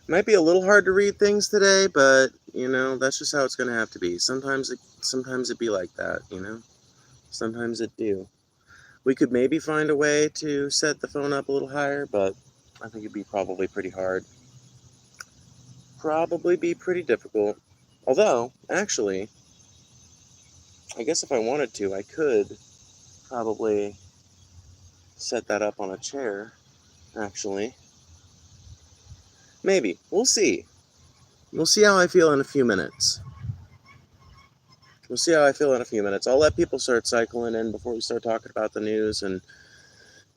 Might be a little hard to read things today, but you know that's just how it's gonna have to be. Sometimes it be like that, you know. Sometimes it do. We could maybe find a way to set the phone up a little higher, but I think it'd be probably pretty hard. Probably be pretty difficult. Although, actually, I guess if I wanted to, I could probably set that up on a chair. Actually, maybe we'll see. We'll see how I feel in a few minutes. We'll see how I feel in a few minutes. I'll let people start cycling in before we start talking about the news and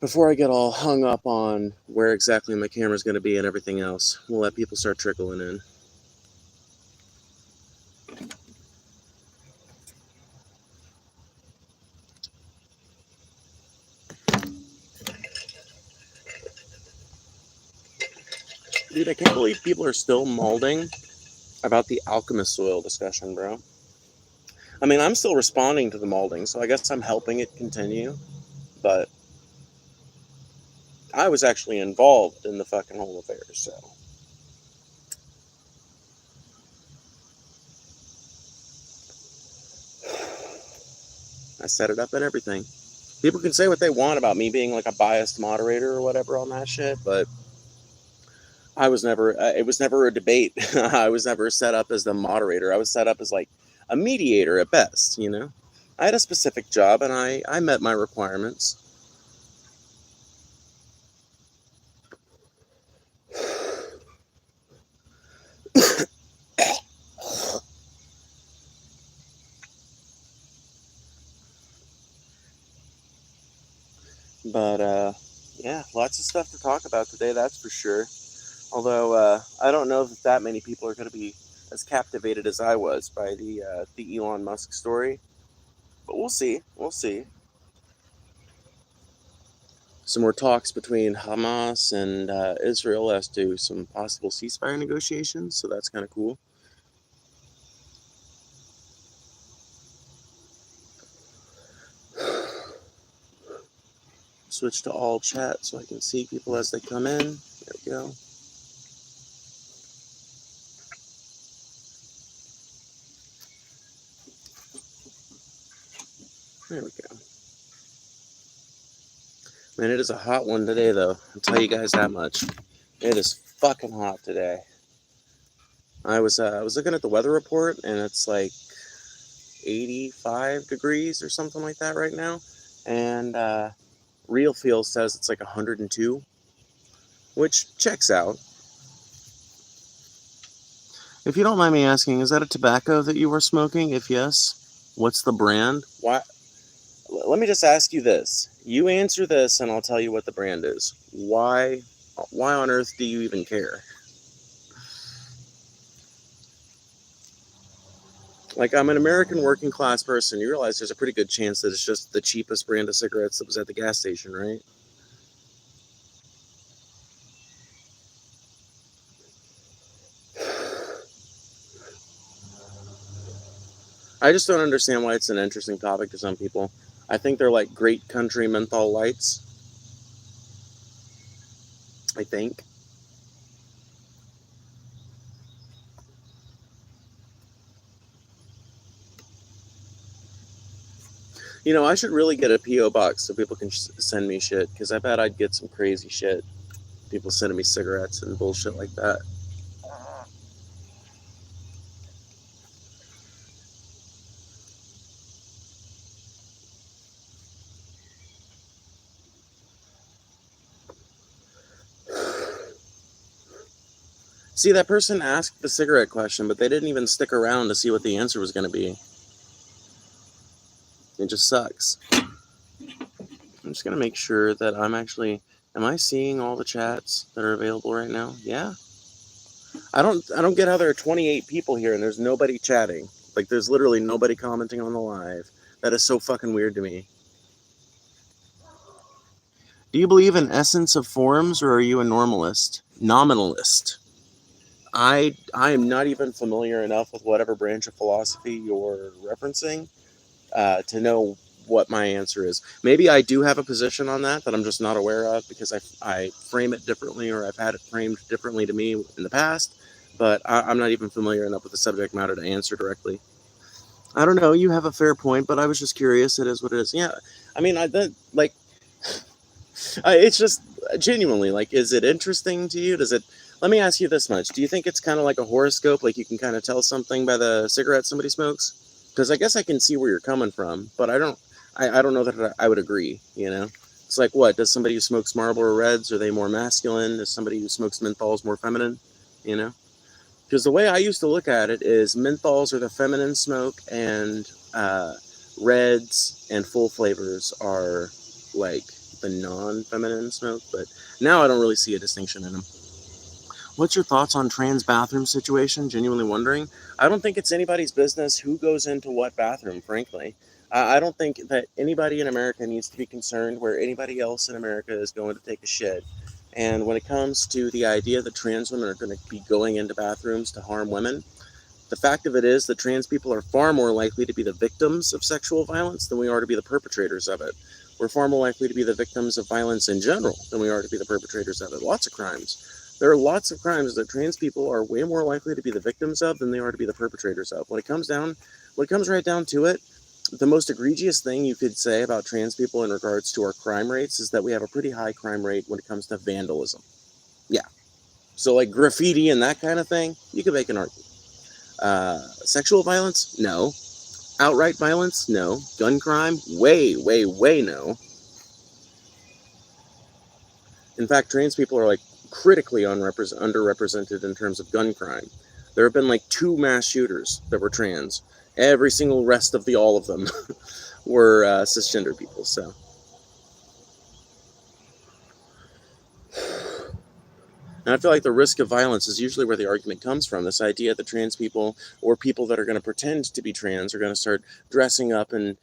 before I get all hung up on where exactly my camera's going to be and everything else. We'll let people start trickling in. Dude, I can't believe people are still molding about the alchemist soil discussion, bro. I mean, I'm still responding to the molding, so I guess I'm helping it continue, but I was actually involved in the fucking whole affair, so. I set it up and everything. People can say what they want about me being like a biased moderator or whatever on that shit, but I was never, it was never a debate. I was never set up as the moderator. I was set up as like a mediator at best, you know? I had a specific job and I met my requirements. But, yeah, lots of stuff to talk about today, that's for sure. Although, I don't know that many people are going to be as captivated as I was by the Elon Musk story. But we'll see. We'll see. Some more talks between Hamas and Israel as to some possible ceasefire negotiations, so that's kind of cool. Switch to all chat so I can see people as they come in. There we go. There we go. Man, it is a hot one today, though. I'll tell you guys that much. It is fucking hot today. I was looking at the weather report, and it's like 85 degrees or something like that right now. And Real Feel says it's like 102, which checks out. If you don't mind me asking, is that a tobacco that you were smoking? If yes, what's the brand? Why? Let me just ask you this. You answer this, and I'll tell you what the brand is. Why on earth do you even care? Like, I'm an American working class person. You realize there's a pretty good chance that it's just the cheapest brand of cigarettes that was at the gas station, right? I just don't understand why it's an interesting topic to some people. I think they're like Great Country menthol lights. I think. You know, I should really get a P.O. box so people can send me shit, because I bet I'd get some crazy shit. People sending me cigarettes and bullshit like that. See, that person asked the cigarette question, but they didn't even stick around to see what the answer was going to be. It just sucks. I'm just going to make sure that I'm actually... Am I seeing all the chats that are available right now? Yeah. I don't get how there are 28 people here and there's nobody chatting. Like, there's literally nobody commenting on the live. That is so fucking weird to me. Do you believe in essence of forms, or are you a nominalist? I am not even familiar enough with whatever branch of philosophy you're referencing to know what my answer is. Maybe I do have a position on that I'm just not aware of because I frame it differently, or I've had it framed differently to me in the past, but I'm not even familiar enough with the subject matter to answer directly. I don't know. You have a fair point, but I was just curious. It is what it is. Yeah. I mean, it's just genuinely like, is it interesting to you? Does it? Let me ask you this much: do you think it's kind of like a horoscope? Like you can kind of tell something by the cigarette somebody smokes? Because I guess I can see where you're coming from, but I don't. I don't know that I would agree. You know, it's like what does somebody who smokes Marlboro Reds, are they more masculine? Is somebody who smokes menthols more feminine? You know, because the way I used to look at it is menthols are the feminine smoke, and reds and full flavors are like the non-feminine smoke. But now I don't really see a distinction in them. What's your thoughts on trans bathroom situation? Genuinely wondering. I don't think it's anybody's business who goes into what bathroom, frankly. I don't think that anybody in America needs to be concerned where anybody else in America is going to take a shit. And when it comes to the idea that trans women are going to be going into bathrooms to harm women, the fact of it is that trans people are far more likely to be the victims of sexual violence than we are to be the perpetrators of it. We're far more likely to be the victims of violence in general than we are to be the perpetrators of it. Lots of crimes. There are lots of crimes that trans people are way more likely to be the victims of than they are to be the perpetrators of. When it comes right down to it, the most egregious thing you could say about trans people in regards to our crime rates is that we have a pretty high crime rate when it comes to vandalism. Yeah. So like graffiti and that kind of thing, you could make an argument. Sexual violence? No. Outright violence? No. Gun crime? Way, way, way no. In fact, trans people are like critically underrepresented in terms of gun crime. There have been like 2 mass shooters that were trans. Every single rest of all of them were cisgender people. So And I feel like the risk of violence is usually where the argument comes from. This idea that trans people or people that are going to pretend to be trans are going to start dressing up in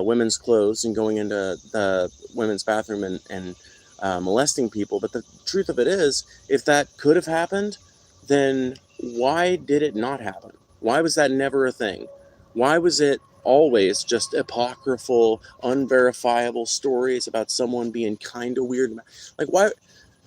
women's clothes and going into the women's bathroom and molesting people. But the truth of it is, if that could have happened, then why did it not happen? Why was that never a thing? Why was it always just apocryphal, unverifiable stories about someone being kind of weird? Like, why?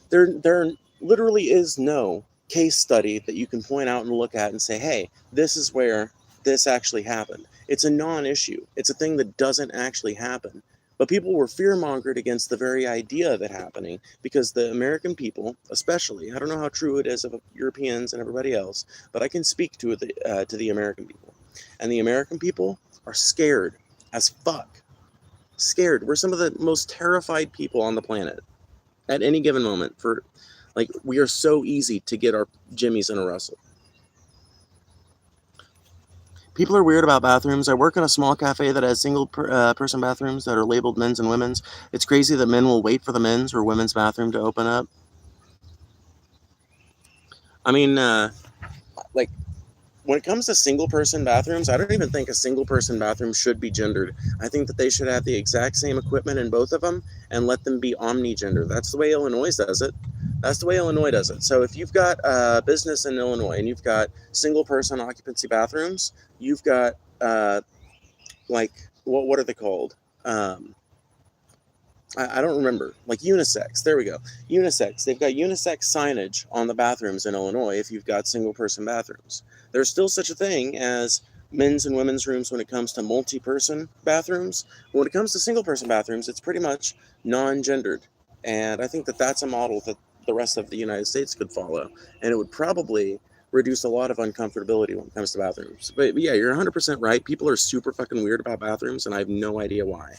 There literally is no case study that you can point out and look at and say, hey, this is where this actually happened. It's a non-issue. It's a thing that doesn't actually happen. But people were fear-mongered against the very idea of it happening because the American people, especially, I don't know how true it is of Europeans and everybody else, but I can speak to the American people. And the American people are scared as fuck. Scared. We're some of the most terrified people on the planet at any given moment. We are so easy to get our jimmies in a rustle. People are weird about bathrooms. I work in a small cafe that has single person bathrooms that are labeled men's and women's. It's crazy that men will wait for the men's or women's bathroom to open up. I mean, like, when it comes to single person bathrooms, I don't even think a single person bathroom should be gendered. I think that they should have the exact same equipment in both of them and let them be omni-gender. That's the way Illinois does it. So if you've got a business in Illinois and you've got single person occupancy bathrooms, you've got what are they called? I don't remember. Like unisex. There we go. Unisex. They've got unisex signage on the bathrooms in Illinois if you've got single person bathrooms. There's still such a thing as men's and women's rooms when it comes to multi-person bathrooms. But when it comes to single person bathrooms, it's pretty much non-gendered. And I think that that's a model that the rest of the United States could follow. And it would probably reduce a lot of uncomfortability when it comes to bathrooms. But yeah, you're 100% right. People are super fucking weird about bathrooms, and I have no idea why.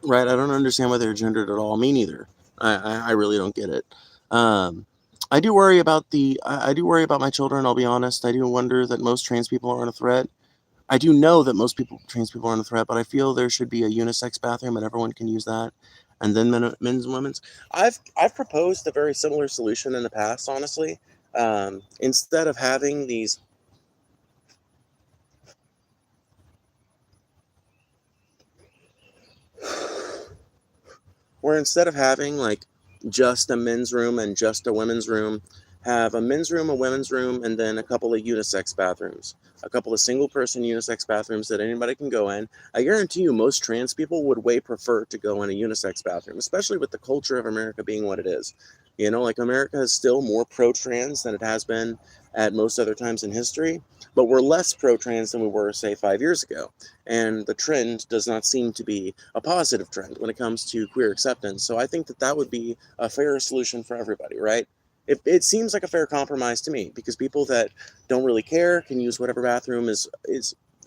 Right, I don't understand why they're gendered at all. Me neither. I really don't get it. I do worry about I do worry about my children. I'll be honest. I do wonder that most trans people aren't a threat. I do know that trans people aren't a threat, but I feel there should be a unisex bathroom and everyone can use that. And then men's and women's. I've proposed a very similar solution in the past. Honestly, instead of having these. Where instead of having like just a men's room and just a women's room, have a men's room, a women's room, and then a couple of unisex bathrooms. A couple of single-person unisex bathrooms that anybody can go in. I guarantee you most trans people would way prefer to go in a unisex bathroom, especially with the culture of America being what it is. You know, like America is still more pro-trans than it has been at most other times in history, but we're less pro-trans than we were, say, 5 years ago. And the trend does not seem to be a positive trend when it comes to queer acceptance. So I think that that would be a fair solution for everybody, right? It seems like a fair compromise to me, because people that don't really care can use whatever bathroom is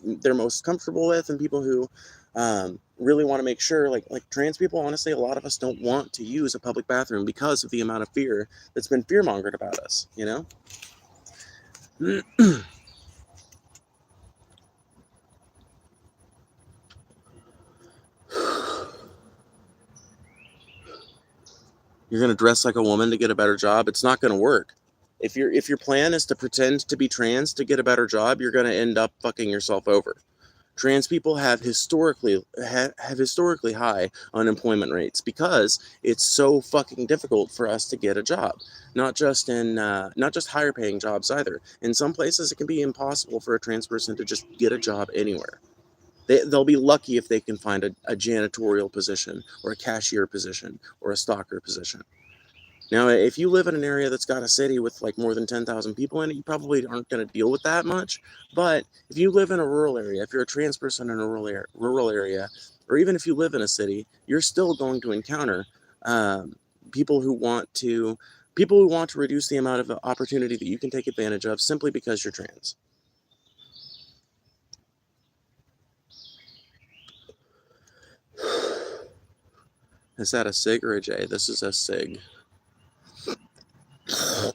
they're most comfortable with, and people who really want to make sure, like trans people, honestly, a lot of us don't want to use a public bathroom because of the amount of fear that's been fear-mongered about us, you know? You're going to dress like a woman to get a better job. It's not going to work. If your plan is to pretend to be trans to get a better job, you're going to end up fucking yourself over. Trans people have historically high unemployment rates because it's so fucking difficult for us to get a job. Not just higher paying jobs either. In some places, it can be impossible for a trans person to just get a job anywhere. They'll be lucky if they can find a janitorial position or a cashier position or a stalker position. Now, if you live in an area that's got a city with like more than 10,000 people in it, you probably aren't going to deal with that much. But if you live in a rural area, if you're a trans person in a rural area, or even if you live in a city, you're still going to encounter people who want to reduce the amount of opportunity that you can take advantage of simply because you're trans. Is that a cig or a J? This is a cig. I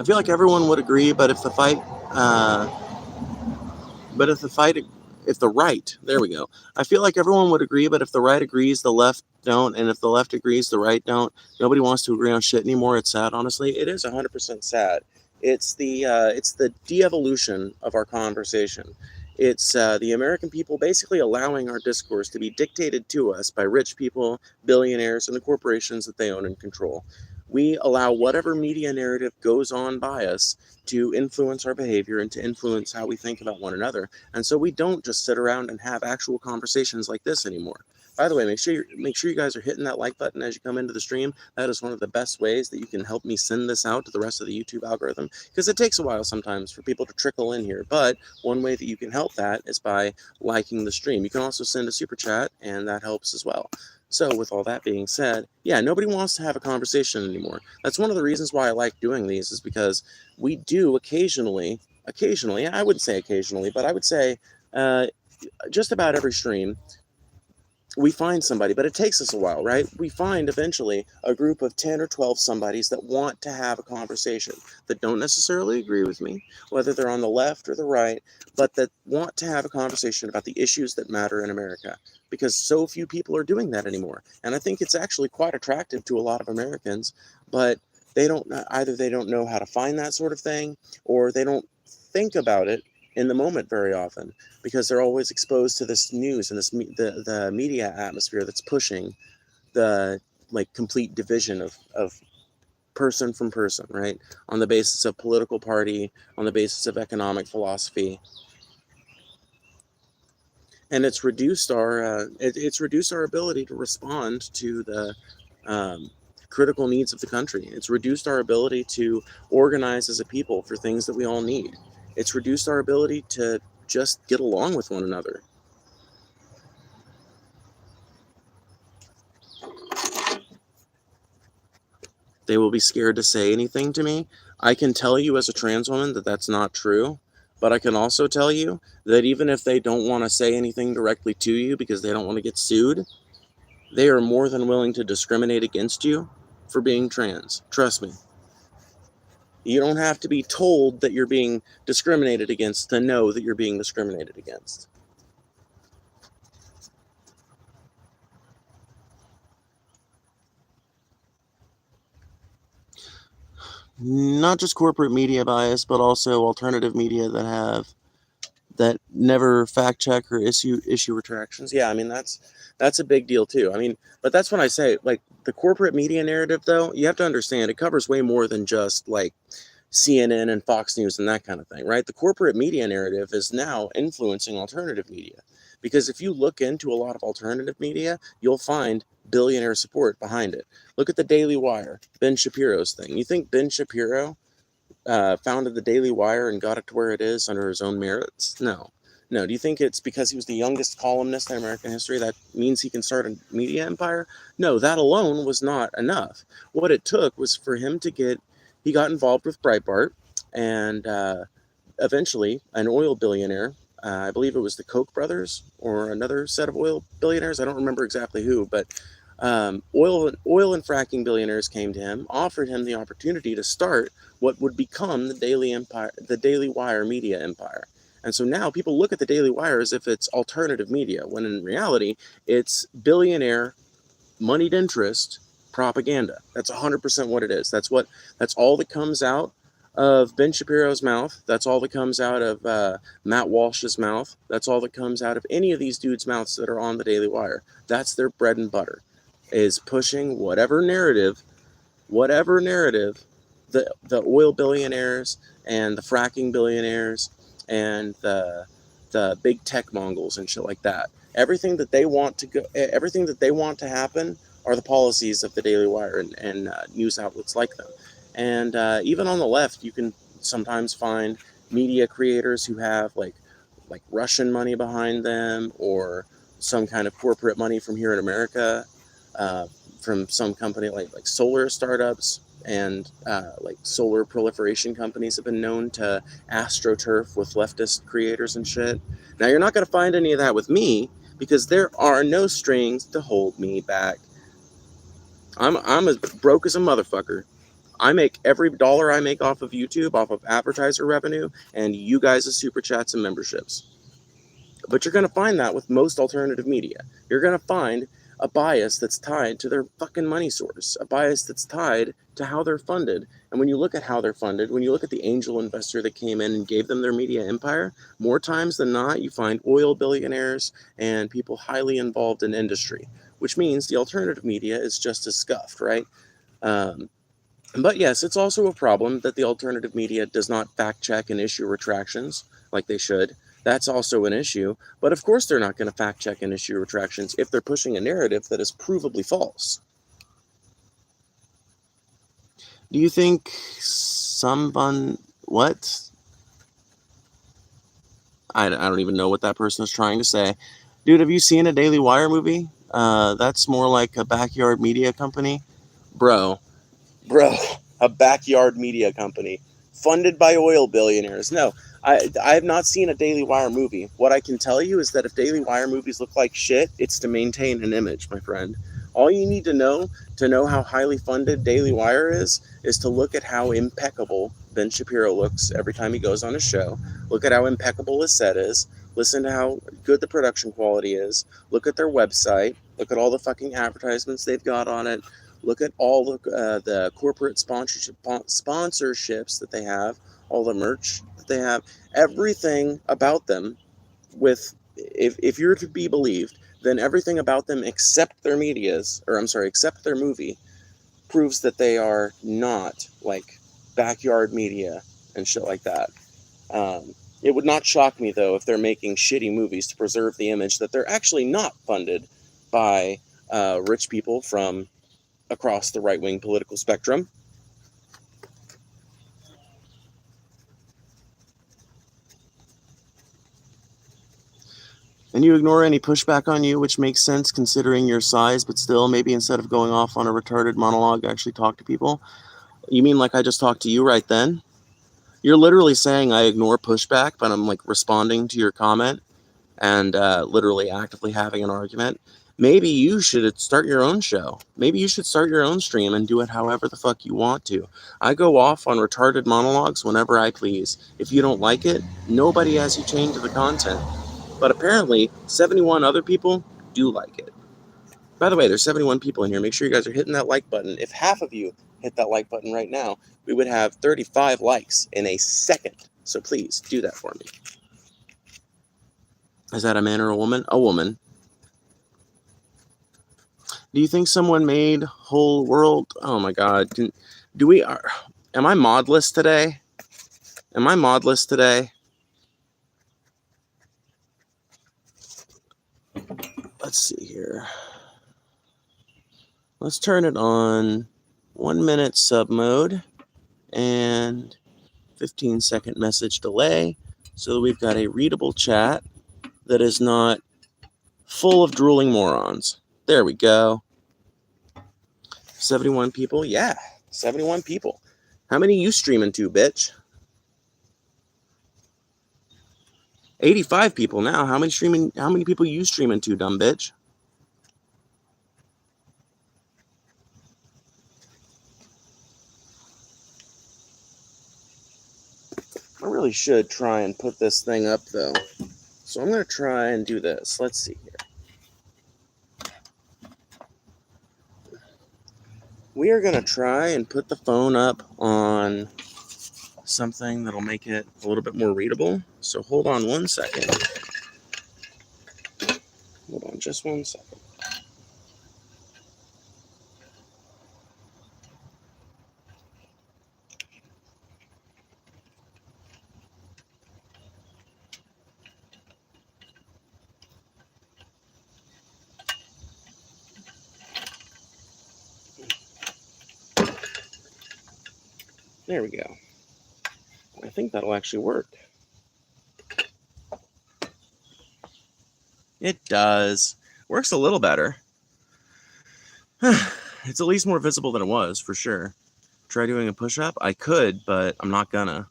feel like everyone would agree, but if the right, there we go. I feel like everyone would agree, but if the right agrees, the left don't, and if the left agrees, the right don't. Nobody wants to agree on shit anymore. It's sad, honestly. It is 100% sad. It's the de-evolution of our conversation. It's the American people basically allowing our discourse to be dictated to us by rich people, billionaires, and the corporations that they own and control. We allow whatever media narrative goes on by us to influence our behavior and to influence how we think about one another. And so we don't just sit around and have actual conversations like this anymore. By the way, make sure you guys are hitting that like button as you come into the stream. That is one of the best ways that you can help me send this out to the rest of the YouTube algorithm, because it takes a while sometimes for people to trickle in here. But one way that you can help that is by liking the stream. You can also send a super chat, and that helps as well. So with all that being said, yeah, nobody wants to have a conversation anymore. That's one of the reasons why I like doing these, is because we do occasionally, I wouldn't say occasionally, but I would say just about every stream, we find somebody, but it takes us a while, right? We find eventually a group of 10 or 12 somebodies that want to have a conversation, that don't necessarily agree with me, whether they're on the left or the right, but that want to have a conversation about the issues that matter in America, because so few people are doing that anymore. And I think it's actually quite attractive to a lot of Americans, but they don't know how to find that sort of thing, or they don't think about it in the moment very often, because they're always exposed to this news and the media atmosphere that's pushing the like complete division of person from person, right? On the basis of political party, on the basis of economic philosophy. And it's reduced our ability to respond to the critical needs of the country. It's reduced our ability to organize as a people for things that we all need. It's reduced our ability to just get along with one another. They will be scared to say anything to me. I can tell you as a trans woman that that's not true, but I can also tell you that even if they don't want to say anything directly to you because they don't want to get sued, they are more than willing to discriminate against you for being trans. Trust me. You don't have to be told that you're being discriminated against to know that you're being discriminated against. Not just corporate media bias, but also alternative media that have that never fact check or issue retractions. Yeah, I mean that's a big deal too. I mean, but that's when I say, like, the corporate media narrative, though, you have to understand it covers way more than just like CNN and Fox News and that kind of thing, right? The corporate media narrative is now influencing alternative media. Because if you look into a lot of alternative media, you'll find billionaire support behind it. Look at the Daily Wire, Ben Shapiro's thing. You think Ben Shapiro founded the Daily Wire and got it to where it is under his own merits? No. No. Do you think it's because he was the youngest columnist in American history that means he can start a media empire? No, that alone was not enough. What it took was for him to he got involved with Breitbart, and eventually an oil billionaire, I believe it was the Koch brothers or another set of oil billionaires, I don't remember exactly who, but oil and fracking billionaires came to him, offered him the opportunity to start what would become the Daily Wire media empire. And so now people look at the Daily Wire as if it's alternative media, when in reality it's billionaire moneyed interest propaganda. That's 100% what it is. That's all that comes out of Ben Shapiro's mouth. That's all that comes out of Matt Walsh's mouth. That's all that comes out of any of these dudes' mouths that are on the Daily Wire. That's their bread and butter, is pushing whatever narrative the oil billionaires and the fracking billionaires and the big tech mongols and shit like that. Everything that they want to happen are the policies of the Daily Wire and news outlets like them. And even on the left, you can sometimes find media creators who have like Russian money behind them, or some kind of corporate money from here in America, from some company like solar startups and like solar proliferation companies have been known to astroturf with leftist creators and shit. Now, you're not going to find any of that with me, because there are no strings to hold me back. I'm as broke as a motherfucker. I make every dollar I make off of YouTube, off of advertiser revenue, and you guys' super chats and memberships. But you're going to find that with most alternative media. You're going to find a bias that's tied to their fucking money source, a bias that's tied to how they're funded. And when you look at how they're funded, when you look at the angel investor that came in and gave them their media empire, more times than not, you find oil billionaires and people highly involved in industry, which means the alternative media is just as scuffed, right? But yes, it's also a problem that the alternative media does not fact check and issue retractions like they should. That's also an issue. But of course they're not going to fact check and issue retractions if they're pushing a narrative that is provably false. Do you think what? I don't even know what that person is trying to say. Dude, have you seen a Daily Wire movie? That's more like a backyard media company. Bro, a backyard media company funded by oil billionaires. No, I have not seen a Daily Wire movie. What I can tell you is that if Daily Wire movies look like shit, it's to maintain an image, my friend. All you need to know how highly funded Daily Wire is to look at how impeccable Ben Shapiro looks every time he goes on a show. Look at how impeccable his set is. Listen to how good the production quality is. Look at their website. Look at all the fucking advertisements they've got on it. Look at all the corporate sponsorships that they have, all the merch that they have, everything about them. If you're to be believed, then everything about them except their except their movie, proves that they are not like backyard media and shit like that. It would not shock me, though, if they're making shitty movies to preserve the image that they're actually not funded by rich people from across the right-wing political spectrum. And you ignore any pushback on you, which makes sense considering your size, but still, maybe instead of going off on a retarded monologue, actually talk to people. You mean like I just talked to you right then? You're literally saying I ignore pushback, but I'm like responding to your comment and literally actively having an argument. Maybe you should start your own show. Maybe you should start your own stream and do it however the fuck you want to. I go off on retarded monologues whenever I please. If you don't like it, nobody has you chained to the content. But apparently, 71 other people do like it. By the way, there's 71 people in here. Make sure you guys are hitting that like button. If half of you hit that like button right now, we would have 35 likes in a second. So please do that for me. Is that a man or a woman? A woman. Do you think someone made whole world? Oh my god. Do we are am I modless today? Am I modless today? Let's see here. Let's turn it on 1 minute sub mode and 15-second message delay so that we've got a readable chat that is not full of drooling morons. There we go. 71 people? Yeah, 71 people. How many you streaming to, bitch? 85 people now. How many people you streaming to, dumb bitch? I really should try and put this thing up though. So I'm going to try and do this. Let's see here. We are going to try and put the phone up on something that'll make it a little bit more readable. So hold on 1 second. Hold on just 1 second. There we go. I think that'll actually work. It does. Works a little better. It's at least more visible than it was, for sure. Try doing a push-up? I could, but I'm not gonna.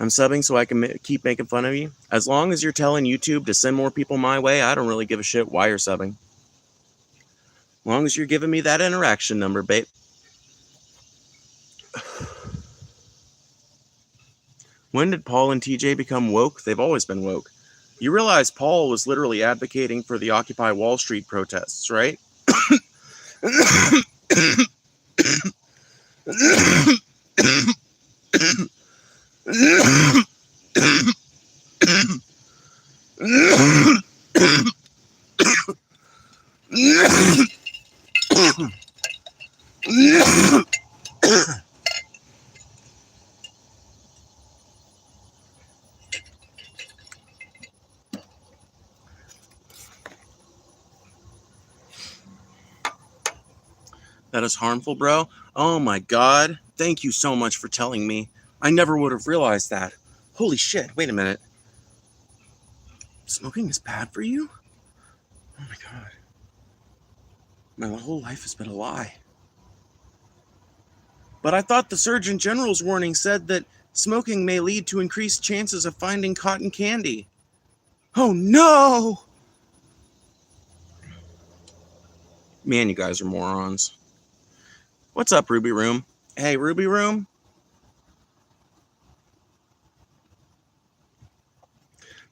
I'm subbing so I can keep making fun of you. As long as you're telling YouTube to send more people my way, I don't really give a shit why you're subbing. As long as you're giving me that interaction number, babe. When did Paul and TJ become woke? They've always been woke. You realize Paul was literally advocating for the Occupy Wall Street protests, right? That is harmful, bro. Oh my god. Thank you so much for telling me. I never would have realized that. Holy shit. Wait a minute. Smoking is bad for you? Oh my god. My whole life has been a lie. But I thought the Surgeon General's warning said that smoking may lead to increased chances of finding cotton candy. Oh no! Man, you guys are morons. What's up, Ruby Room? Hey, Ruby Room?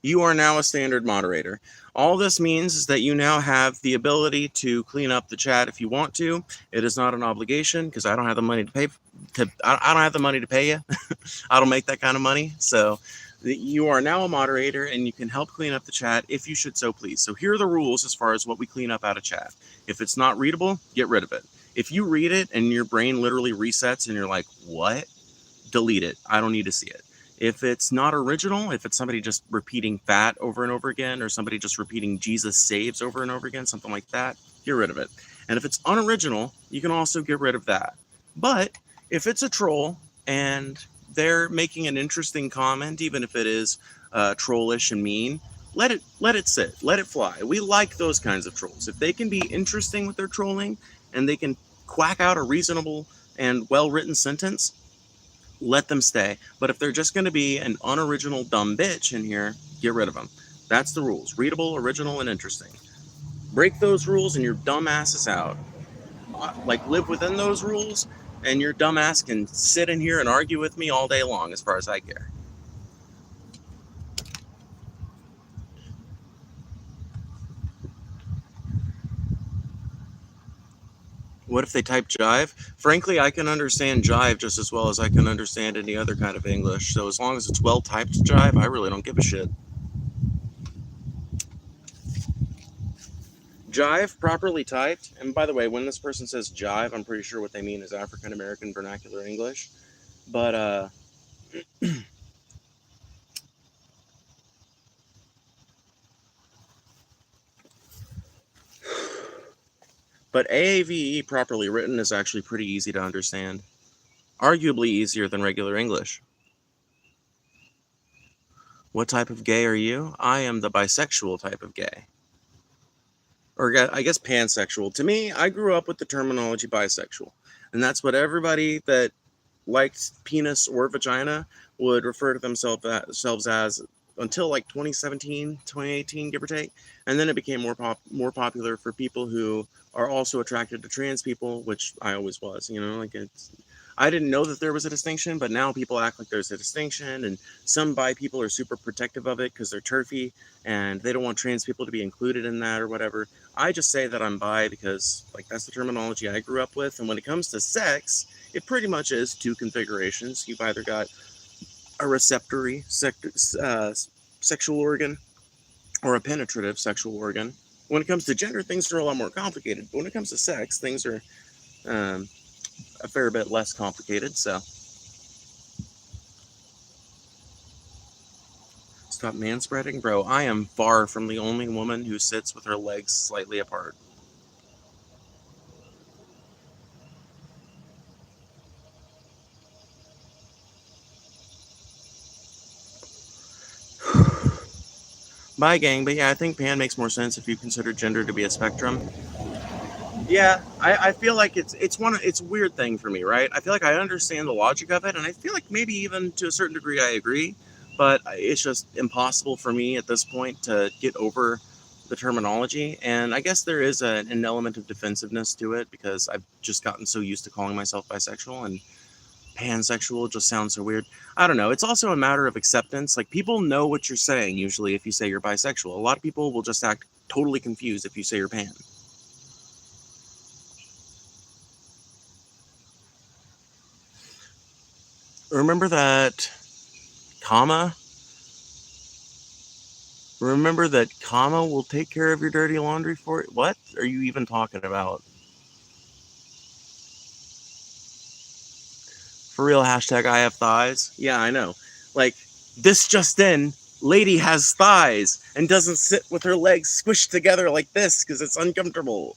You are now a standard moderator. All this means is that you now have the ability to clean up the chat if you want to. It is not an obligation because I don't have the money to pay. I don't have the money to pay you. I don't make that kind of money. So you are now a moderator and you can help clean up the chat if you should so please. So here are the rules as far as what we clean up out of chat. If it's not readable, get rid of it. If you read it and your brain literally resets and you're like, what? Delete it. I don't need to see it. If it's not original, if it's somebody just repeating fat over and over again, or somebody just repeating Jesus saves over and over again, something like that, get rid of it. And if it's unoriginal, you can also get rid of that. But if it's a troll and they're making an interesting comment, even if it is trollish and mean, let it sit, let it fly. We like those kinds of trolls. If they can be interesting with their trolling and they can quack out a reasonable and well-written sentence, let them stay. But if they're just going to be an unoriginal dumb bitch in here, get rid of them. That's the rules. Readable, original, and interesting. Break those rules and your dumb ass is out. Like, live within those rules and your dumb ass can sit in here and argue with me all day long as far as I care. What if they type jive? Frankly, I can understand jive just as well as I can understand any other kind of English. So as long as it's well typed jive, I really don't give a shit. Jive, properly typed, and by the way, when this person says jive, I'm pretty sure what they mean is African American vernacular English. But but AAVE properly written is actually pretty easy to understand. Arguably easier than regular English. What type of gay are you? I am the bisexual type of gay. Or I guess pansexual. To me, I grew up with the terminology bisexual. And that's what everybody that liked penis or vagina would refer to themselves as until like 2017, 2018, give or take. And then it became more popular for people who are also attracted to trans people, which I always was, like I didn't know that there was a distinction, but now people act like there's a distinction, and some bi people are super protective of it because they're turfy and they don't want trans people to be included in that or whatever. I just say that I'm bi because like that's the terminology I grew up with, and when it comes to sex, it pretty much is two configurations. You've either got a receptory sexual organ or a penetrative sexual organ. When it comes to gender, things are a lot more complicated. But when it comes to sex, things are a fair bit less complicated. So stop manspreading, bro. I am far from the only woman who sits with her legs slightly apart. Bye, gang. But yeah, I think pan makes more sense if you consider gender to be a spectrum. Yeah, I feel like it's a weird thing for me, right? I feel like I understand the logic of it, and I feel like maybe even to a certain degree I agree, but it's just impossible for me at this point to get over the terminology. And I guess there is an element of defensiveness to it because I've just gotten so used to calling myself bisexual, and pansexual just sounds so weird. I don't know. It's also a matter of acceptance. Like, people know what you're saying usually if you say you're bisexual. A lot of people will just act totally confused if you say you're pan. Remember that comma? Remember that comma will take care of your dirty laundry for you? What are you even talking about? For real, hashtag I have thighs. Yeah, I know. Like, this just in, lady has thighs and doesn't sit with her legs squished together like this because it's uncomfortable.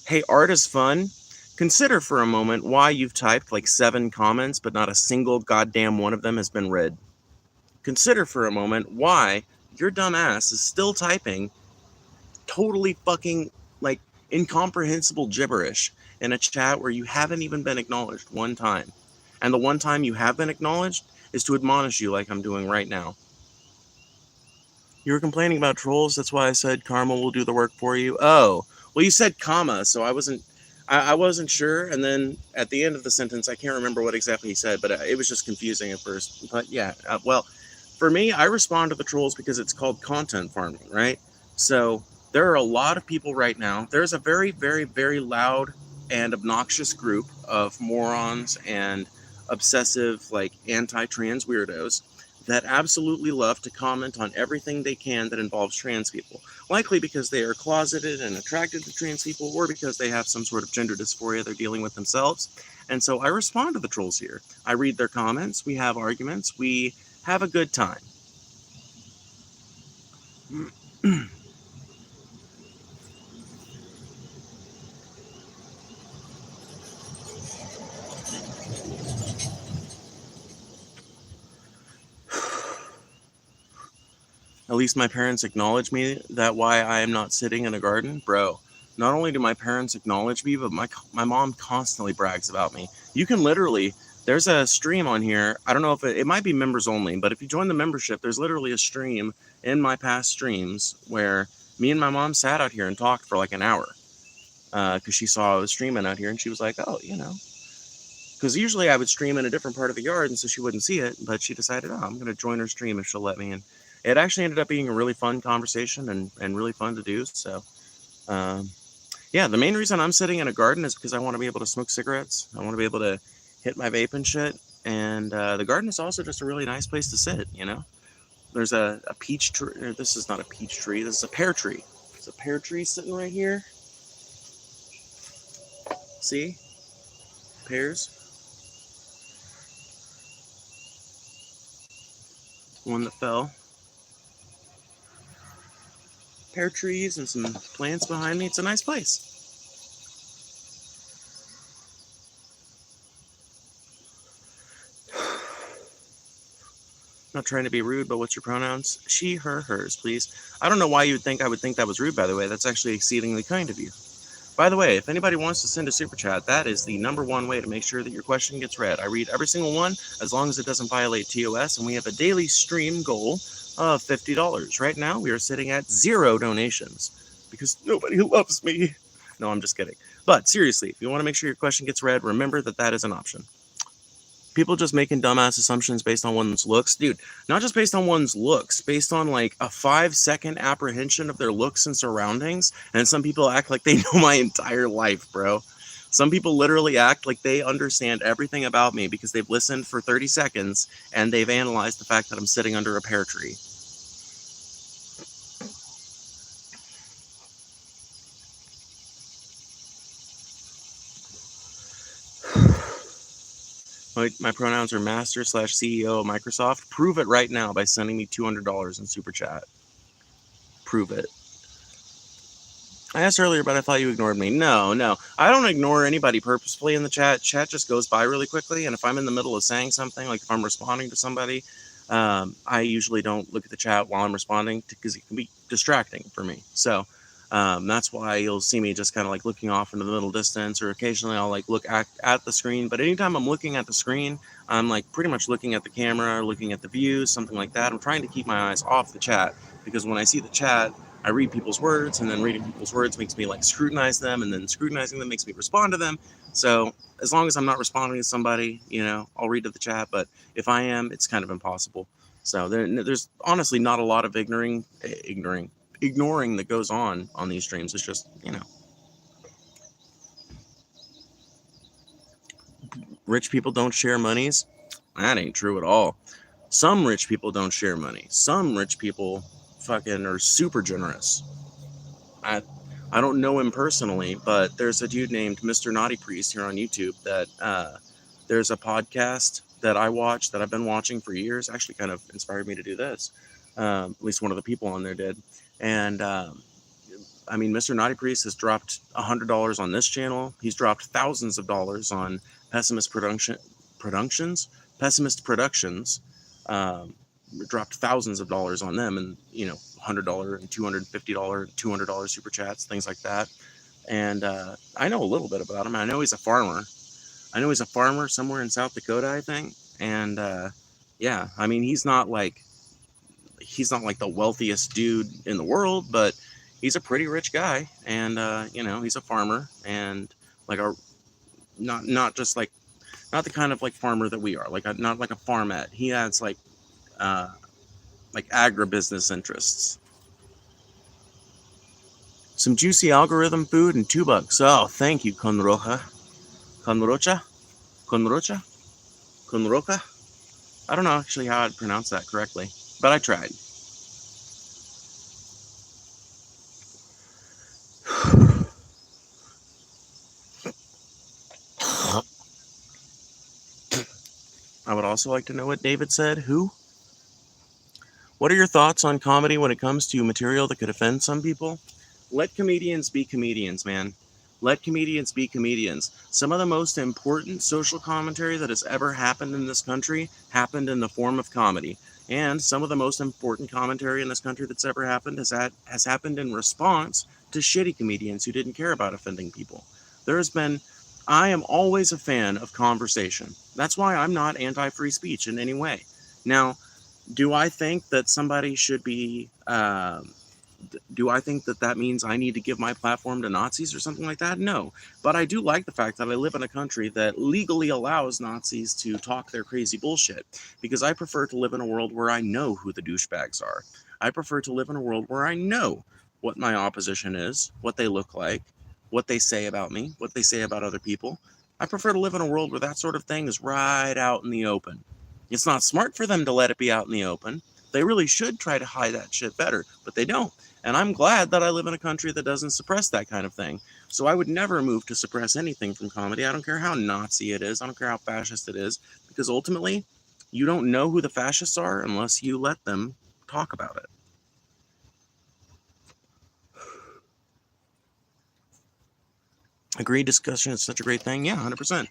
Hey, art is fun. Consider for a moment why you've typed like 7 comments, but not a single goddamn one of them has been read. Consider for a moment why your dumb ass is still typing totally fucking like incomprehensible gibberish in a chat where you haven't even been acknowledged one time. And the one time you have been acknowledged is to admonish you like I'm doing right now. You were complaining about trolls, that's why I said karma will do the work for you. Oh, well, you said comma, so I wasn't sure, and then at the end of the sentence, I can't remember what exactly he said, but it was just confusing at first. But yeah, well, for me, I respond to the trolls because it's called content farming, right? So there are a lot of people right now. There's a very, very, very loud and obnoxious group of morons and obsessive, like anti-trans weirdos that absolutely love to comment on everything they can that involves trans people. Likely because they are closeted and attracted to trans people, or because they have some sort of gender dysphoria they're dealing with themselves. And so I respond to the trolls here. I read their comments, we have arguments, we have a good time. At least my parents acknowledge me. That why I am not sitting in a garden, bro. Not only do my parents acknowledge me, but my mom constantly brags about me. You can literally, there's a stream on here. I don't know if it might be members only, but if you join the membership, there's literally a stream in my past streams where me and my mom sat out here and talked for like an hour because she saw I was streaming out here, and she was like, "Oh, Because usually I would stream in a different part of the yard, and so she wouldn't see it. But she decided, oh, I'm going to join her stream if she'll let me. And it actually ended up being a really fun conversation and really fun to do. So, yeah, the main reason I'm sitting in a garden is because I want to be able to smoke cigarettes. I want to be able to hit my vape and shit. And the garden is also just a really nice place to sit, you know? There's a peach tree. This is not a peach tree. This is a pear tree. There's a pear tree sitting right here. See? Pears. One that fell. Pear trees and some plants behind me. It's a nice place. Not trying to be rude, but what's your pronouns? She, her, hers, please. I don't know why you would think I would think that was rude, by the way. That's actually exceedingly kind of you. By the way, if anybody wants to send a super chat, that is the #1 way to make sure that your question gets read. I read every single one, as long as it doesn't violate TOS, and we have a daily stream goal of $50. Right now, we are sitting at 0 donations, because nobody loves me. No, I'm just kidding. But seriously, if you want to make sure your question gets read, remember that that is an option. People just making dumbass assumptions based on one's looks. Dude, not just based on one's looks, based on like a 5-second apprehension of their looks and surroundings. And some people act like they know my entire life, bro. Some people literally act like they understand everything about me because they've listened for 30 seconds and they've analyzed the fact that I'm sitting under a pear tree. My pronouns are master/CEO of Microsoft. Prove it right now by sending me $200 in super chat. Prove it. I asked earlier, but I thought you ignored me. No. I don't ignore anybody purposefully in the chat. Chat just goes by really quickly. And if I'm in the middle of saying something, like if I'm responding to somebody, I usually don't look at the chat while I'm responding because it can be distracting for me. So that's why you'll see me just kind of like looking off into the middle distance, or occasionally I'll like look at the screen. But anytime I'm looking at the screen, I'm like pretty much looking at the camera, looking at the views, something like that. I'm trying to keep my eyes off the chat because when I see the chat, I read people's words, and then reading people's words makes me like scrutinize them, and then scrutinizing them makes me respond to them. So as long as I'm not responding to somebody, you know, I'll read to the chat. But if I am, it's kind of impossible. So there's honestly not a lot of ignoring that goes on these streams. It's just, you know, rich people don't share monies. That ain't true at all. Some rich people don't share money. Some rich people fucking are super generous. I don't know him personally, but there's a dude named Mr. Naughty Priest here on YouTube that there's a podcast that I watch that I've been watching for years. Actually kind of inspired me to do this. At least one of the people on there did. And I mean, Mr. Naughty Priest has dropped $100 on this channel. He's dropped thousands of dollars on Pessimist Productions. Dropped thousands of dollars on them, and you know, $100 and $250, $200 super chats, things like that. And I know a little bit about him. I know he's a farmer. Somewhere in South Dakota, I think. And yeah, I mean, he's not like the wealthiest dude in the world, but he's a pretty rich guy. And you know, he's a farmer, and like not the kind of like farmer that we are, not like a farmette. He has like agribusiness interests. Some juicy algorithm food and $2. Oh, thank you, Conrocha. Conrocha? I don't know actually how I'd pronounce that correctly, but I tried. I would also like to know what David said. Who? What are your thoughts on comedy when it comes to material that could offend some people? Let comedians be comedians, man. Let comedians be comedians. Some of the most important social commentary that has ever happened in this country happened in the form of comedy. And some of the most important commentary in this country that's ever happened has happened in response to shitty comedians who didn't care about offending people. I am always a fan of conversation. That's why I'm not anti-free speech in any way. Now, do I think that somebody should be Do I think that that means I need to give my platform to Nazis or something like that? No. But I do like the fact that I live in a country that legally allows Nazis to talk their crazy bullshit, because I prefer to live in a world where I know who the douchebags are. I prefer to live in a world where I know what my opposition is, what they look like, what they say about me, what they say about other people. I prefer to live in a world where that sort of thing is right out in the open. It's not smart for them to let it be out in the open. They really should try to hide that shit better, but they don't. And I'm glad that I live in a country that doesn't suppress that kind of thing. So I would never move to suppress anything from comedy. I don't care how Nazi it is. I don't care how fascist it is. Because ultimately, you don't know who the fascists are unless you let them talk about it. Agree, discussion is such a great thing. Yeah, 100%.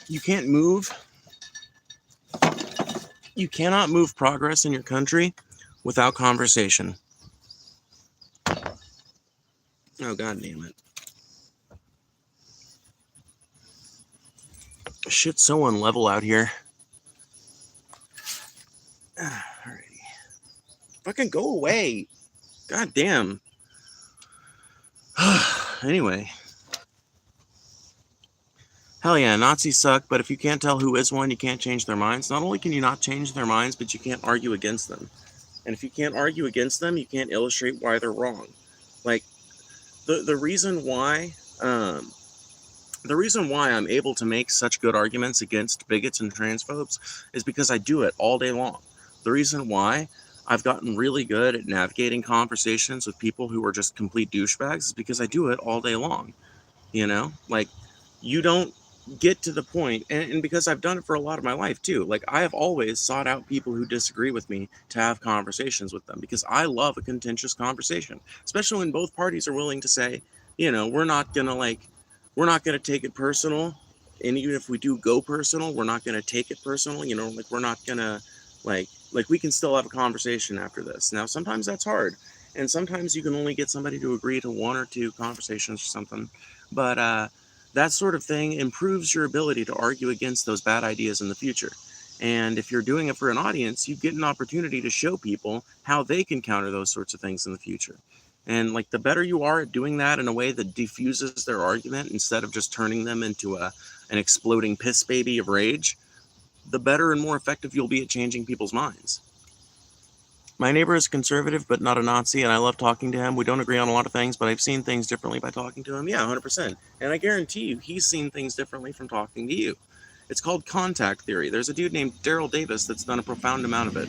You can't move. You cannot move progress in your country without conversation. Oh, god damn it. Shit's so unlevel out here. Alrighty. Fucking go away. God damn. Anyway. Hell yeah, Nazis suck, but if you can't tell who is one, you can't change their minds. Not only can you not change their minds, but you can't argue against them. And if you can't argue against them, you can't illustrate why they're wrong. Like, the reason why I'm able to make such good arguments against bigots and transphobes is because I do it all day long. The reason why I've gotten really good at navigating conversations with people who are just complete douchebags is because I do it all day long. You know, like, you don't get to the point, and because I've done it for a lot of my life too. Like, I have always sought out people who disagree with me to have conversations with them, because I love a contentious conversation, especially when both parties are willing to say, you know, we're not gonna take it personal, and even if we do go personal, we're not gonna take it personal. You know, like, we're not gonna like we can still have a conversation after this. Now, sometimes that's hard, and sometimes you can only get somebody to agree to one or two conversations or something, but that sort of thing improves your ability to argue against those bad ideas in the future. And if you're doing it for an audience, you get an opportunity to show people how they can counter those sorts of things in the future. And like, the better you are at doing that in a way that diffuses their argument instead of just turning them into an exploding piss baby of rage, the better and more effective you'll be at changing people's minds. My neighbor is conservative, but not a Nazi, and I love talking to him. We don't agree on a lot of things, but I've seen things differently by talking to him. Yeah, 100%. And I guarantee you, he's seen things differently from talking to you. It's called contact theory. There's a dude named Daryl Davis that's done a profound amount of it.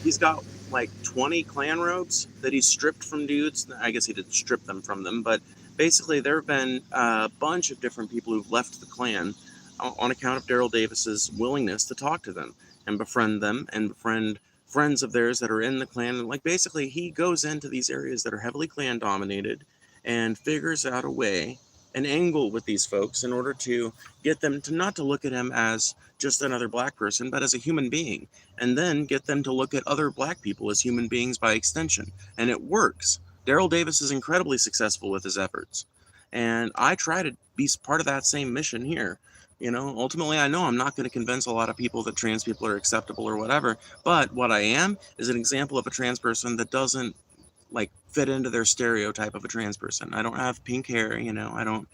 He's got like 20 clan robes that he's stripped from dudes. I guess he didn't strip them from them, but basically there have been a bunch of different people who've left the clan on account of Daryl Davis's willingness to talk to them and befriend them and befriend friends of theirs that are in the clan. And like, basically he goes into these areas that are heavily clan dominated and figures out a way, an angle with these folks, in order to get them to not to look at him as just another black person, but as a human being, and then get them to look at other black people as human beings by extension. And it works. Daryl Davis is incredibly successful with his efforts. And I try to be part of that same mission here. You know, ultimately, I know I'm not going to convince a lot of people that trans people are acceptable or whatever, but what I am is an example of a trans person that doesn't like fit into their stereotype of a trans person. I don't have pink hair, you know, I don't,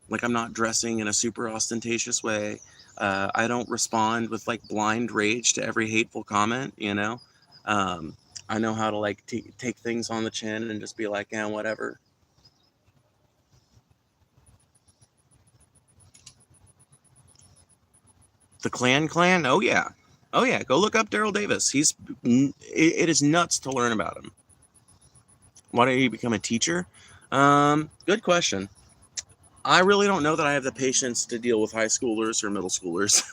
like, I'm not dressing in a super ostentatious way. I don't respond with like blind rage to every hateful comment, you know. I know how to like take things on the chin and just be like, yeah, whatever. The clan? Oh yeah. Oh yeah, go look up Daryl Davis. It is nuts to learn about him. Why don't you become a teacher? Good question. I really don't know that I have the patience to deal with high schoolers or middle schoolers,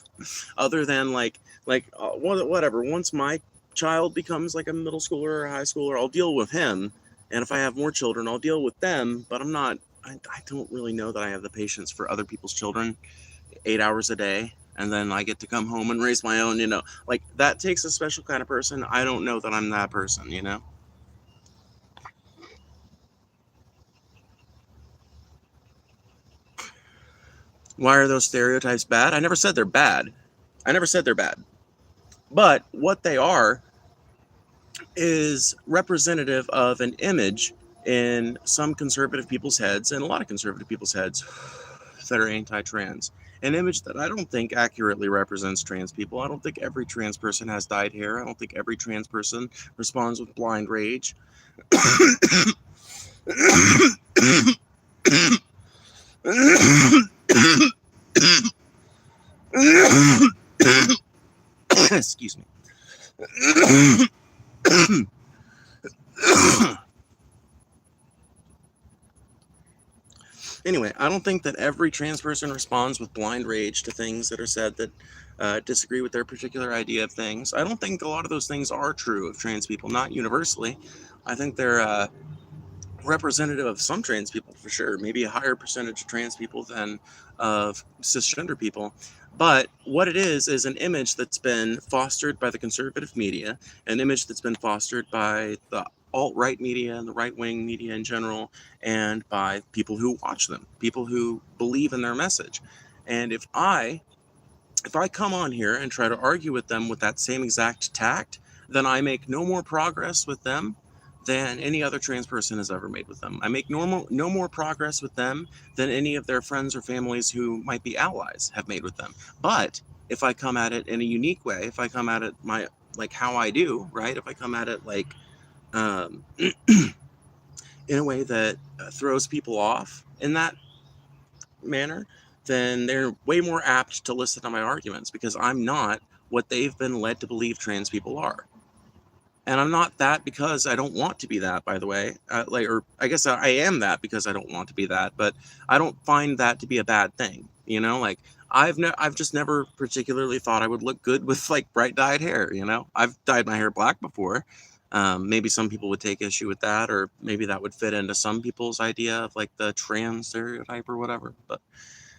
other than whatever. Once my child becomes like a middle schooler or a high schooler, I'll deal with him, and if I have more children, I'll deal with them. But I'm not. I don't really know that I have the patience for other people's children, 8 hours a day, and then I get to come home and raise my own. You know, like, that takes a special kind of person. I don't know that I'm that person. You know. Why are those stereotypes bad? I never said they're bad. I never said they're bad. But what they are is representative of an image in some conservative people's heads and a lot of conservative people's heads that are anti-trans. An image that I don't think accurately represents trans people. I don't think every trans person has dyed hair. I don't think every trans person responds with blind rage. Excuse me. Anyway, I don't think that every trans person responds with blind rage to things that are said that disagree with their particular idea of things. I don't think a lot of those things are true of trans people, not universally. I think they're representative of some trans people for sure, maybe a higher percentage of trans people than of cisgender people. But what it is an image that's been fostered by the conservative media, an image that's been fostered by the alt-right media and the right-wing media in general, and by people who watch them, people who believe in their message. And if I come on here and try to argue with them with that same exact tact, then I make no more progress with them than any other trans person has ever made with them. I make no more progress with them than any of their friends or families who might be allies have made with them. But if I come at it in a unique way, if I come at it like how I do, right? If I come at it like in a way that throws people off in that manner, then they're way more apt to listen to my arguments, because I'm not what they've been led to believe trans people are. And I'm not that because I don't want to be that, by the way. Or I guess I am that because I don't want to be that, but I don't find that to be a bad thing. You know, like I've just never particularly thought I would look good with like bright dyed hair. You know, I've dyed my hair black before. Maybe some people would take issue with that, or maybe that would fit into some people's idea of like the trans stereotype or whatever. But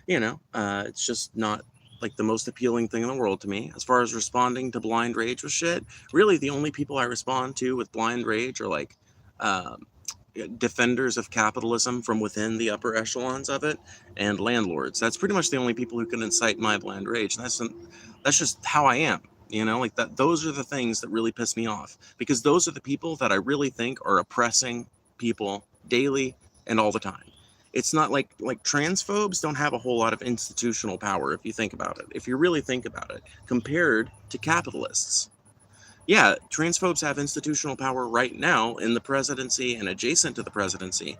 you know, it's just not like the most appealing thing in the world to me. As far as responding to blind rage with shit, really the only people I respond to with blind rage are like um, defenders of capitalism from within the upper echelons of it, and landlords. That's pretty much the only people who can incite my blind rage. And that's just how I am. You know, like that. Those are the things that really piss me off, because those are the people that I really think are oppressing people daily and all the time. It's not like transphobes don't have a whole lot of institutional power if you think about it. If you really think about it, compared to capitalists. Yeah, transphobes have institutional power right now in the presidency and adjacent to the presidency,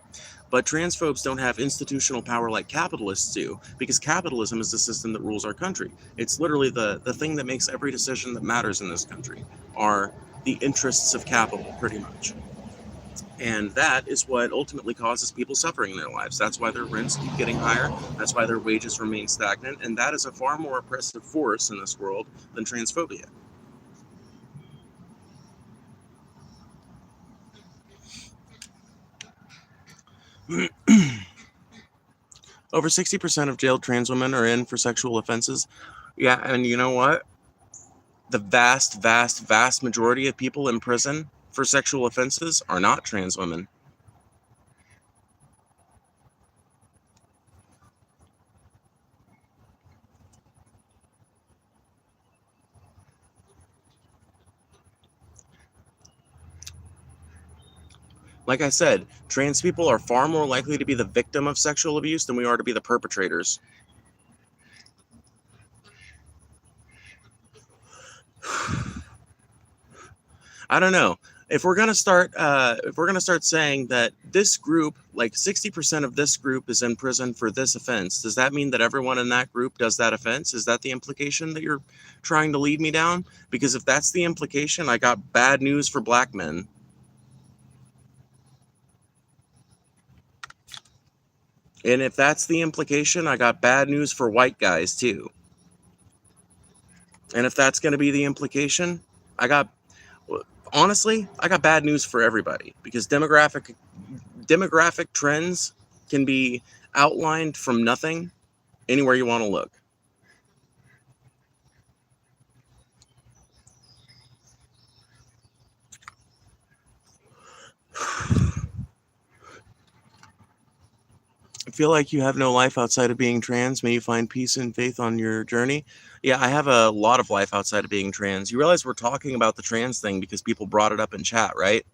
but transphobes don't have institutional power like capitalists do, because capitalism is the system that rules our country. It's literally the thing that makes every decision that matters in this country are the interests of capital, pretty much. And that is what ultimately causes people suffering in their lives. That's why their rents keep getting higher. That's why their wages remain stagnant. And that is a far more oppressive force in this world than transphobia. Over 60% of jailed trans women are in for sexual offenses. Yeah, and you know what? The vast, vast, vast majority of people in prison for sexual offenses are not trans women. Like I said, trans people are far more likely to be the victim of sexual abuse than we are to be the perpetrators. I don't know. If we're gonna start saying that this group, like 60% of this group is in prison for this offense, does that mean that everyone in that group does that offense? Is that the implication that you're trying to lead me down? Because if that's the implication, I got bad news for black men. And if that's the implication, I got bad news for white guys too. And if that's going to be the implication, I got honestly, I got bad news for everybody, because demographic trends can be outlined from nothing anywhere you want to look. Feel like you have no life outside of being trans. May you find peace and faith on your journey. Yeah, I have a lot of life outside of being trans. You realize we're talking about the trans thing because people brought it up in chat, right?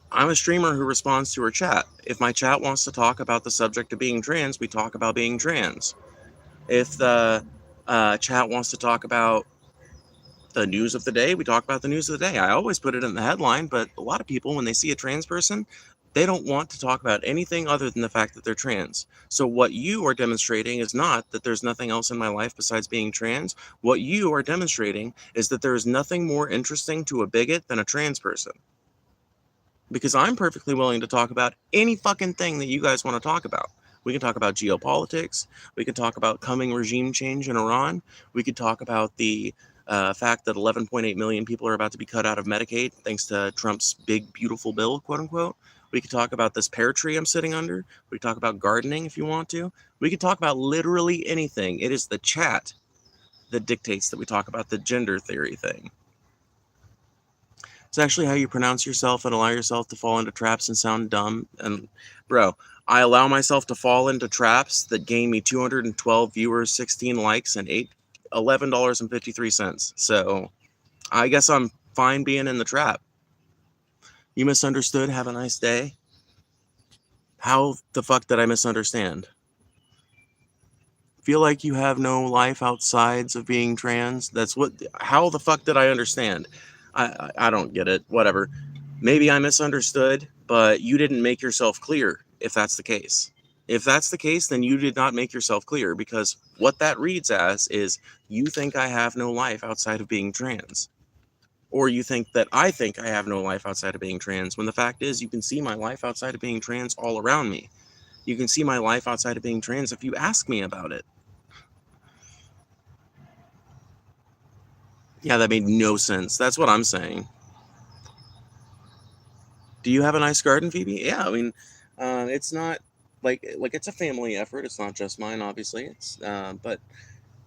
I'm a streamer who responds to her chat. If my chat wants to talk about the subject of being trans, we talk about being trans. If the chat wants to talk about the news of the day, we talk about the news of the day. I always put it in the headline, but a lot of people, when they see a trans person, they don't want to talk about anything other than the fact that they're trans. So what you are demonstrating is not that there's nothing else in my life besides being trans. What you are demonstrating is that there is nothing more interesting to a bigot than a trans person. Because I'm perfectly willing to talk about any fucking thing that you guys want to talk about. We can talk about geopolitics. We can talk about coming regime change in Iran. We could talk about the fact that 11.8 million people are about to be cut out of Medicaid thanks to Trump's big, beautiful bill, quote unquote. We could talk about this pear tree I'm sitting under. We could talk about gardening if you want to. We could talk about literally anything. It is the chat that dictates that we talk about the gender theory thing. It's actually how you pronounce yourself and allow yourself to fall into traps and sound dumb. And bro, I allow myself to fall into traps that gain me 212 viewers, 16 likes, and $11.53. So I guess I'm fine being in the trap. You misunderstood. Have a nice day. How the fuck did I misunderstand? Feel like you have no life outsides of being trans? How the fuck did I understand? I don't get it. Whatever. Maybe I misunderstood, but you didn't make yourself clear if that's the case. If that's the case, then you did not make yourself clear, because what that reads as is you think I have no life outside of being trans. Or you think that I think I have no life outside of being trans, when the fact is you can see my life outside of being trans all around me. You can see my life outside of being trans if you ask me about it. Yeah, that made no sense. That's what I'm saying. Do you have a nice garden, Phoebe? Yeah, I mean, it's not like it's a family effort. It's not just mine, obviously. But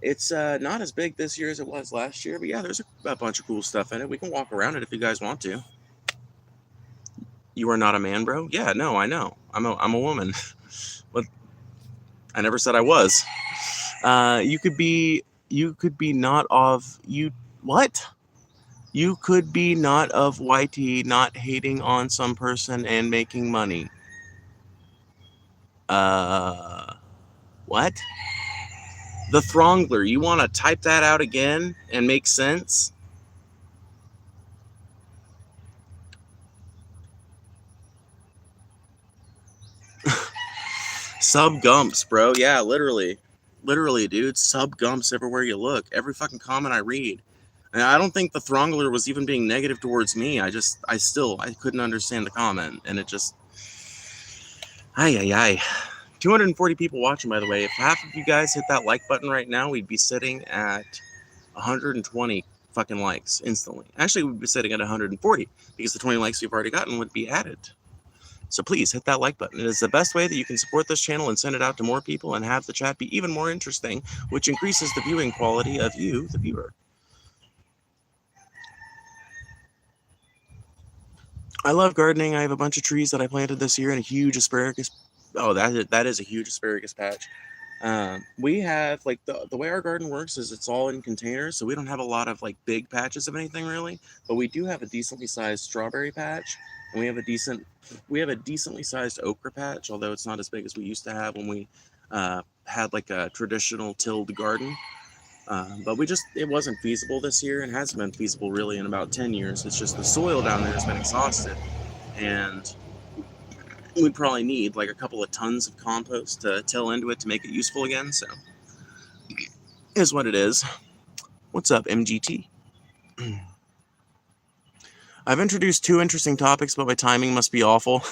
it's not as big this year as it was last year. But yeah, there's a bunch of cool stuff in it. We can walk around it if you guys want to. You are not a man, bro? Yeah, no, I know. I'm a woman. But I never said I was. You could be not of you. What? You could be not of YT, not hating on some person and making money. What? The Throngler, you want to type that out again and make sense? Sub Gumps, bro. Yeah, literally. Literally, dude. Sub Gumps everywhere you look. Every fucking comment I read. And I don't think the Throngler was even being negative towards me. I couldn't understand the comment. And it just... Ay. 240 people watching, by the way. If half of you guys hit that like button right now, we'd be sitting at 120 fucking likes instantly. Actually, we'd be sitting at 140 because the 20 likes we've already gotten would be added. So please hit that like button. It is the best way that you can support this channel and send it out to more people and have the chat be even more interesting, which increases the viewing quality of you, the viewer. I love gardening. I have a bunch of trees that I planted this year and a huge asparagus. Oh, that is a huge asparagus patch. We have, like, the way our garden works is it's all in containers, so we don't have a lot of like big patches of anything really, but we do have a decently sized strawberry patch, and we have a decently sized okra patch, although it's not as big as we used to have when we had like a traditional tilled garden. But it wasn't feasible this year, and hasn't been feasible really in about 10 years. It's just the soil down there has been exhausted, and we'd probably need like a couple of tons of compost to till into it to make it useful again. So is what it is. What's up, MGT? I've introduced 2 interesting topics, but my timing must be awful.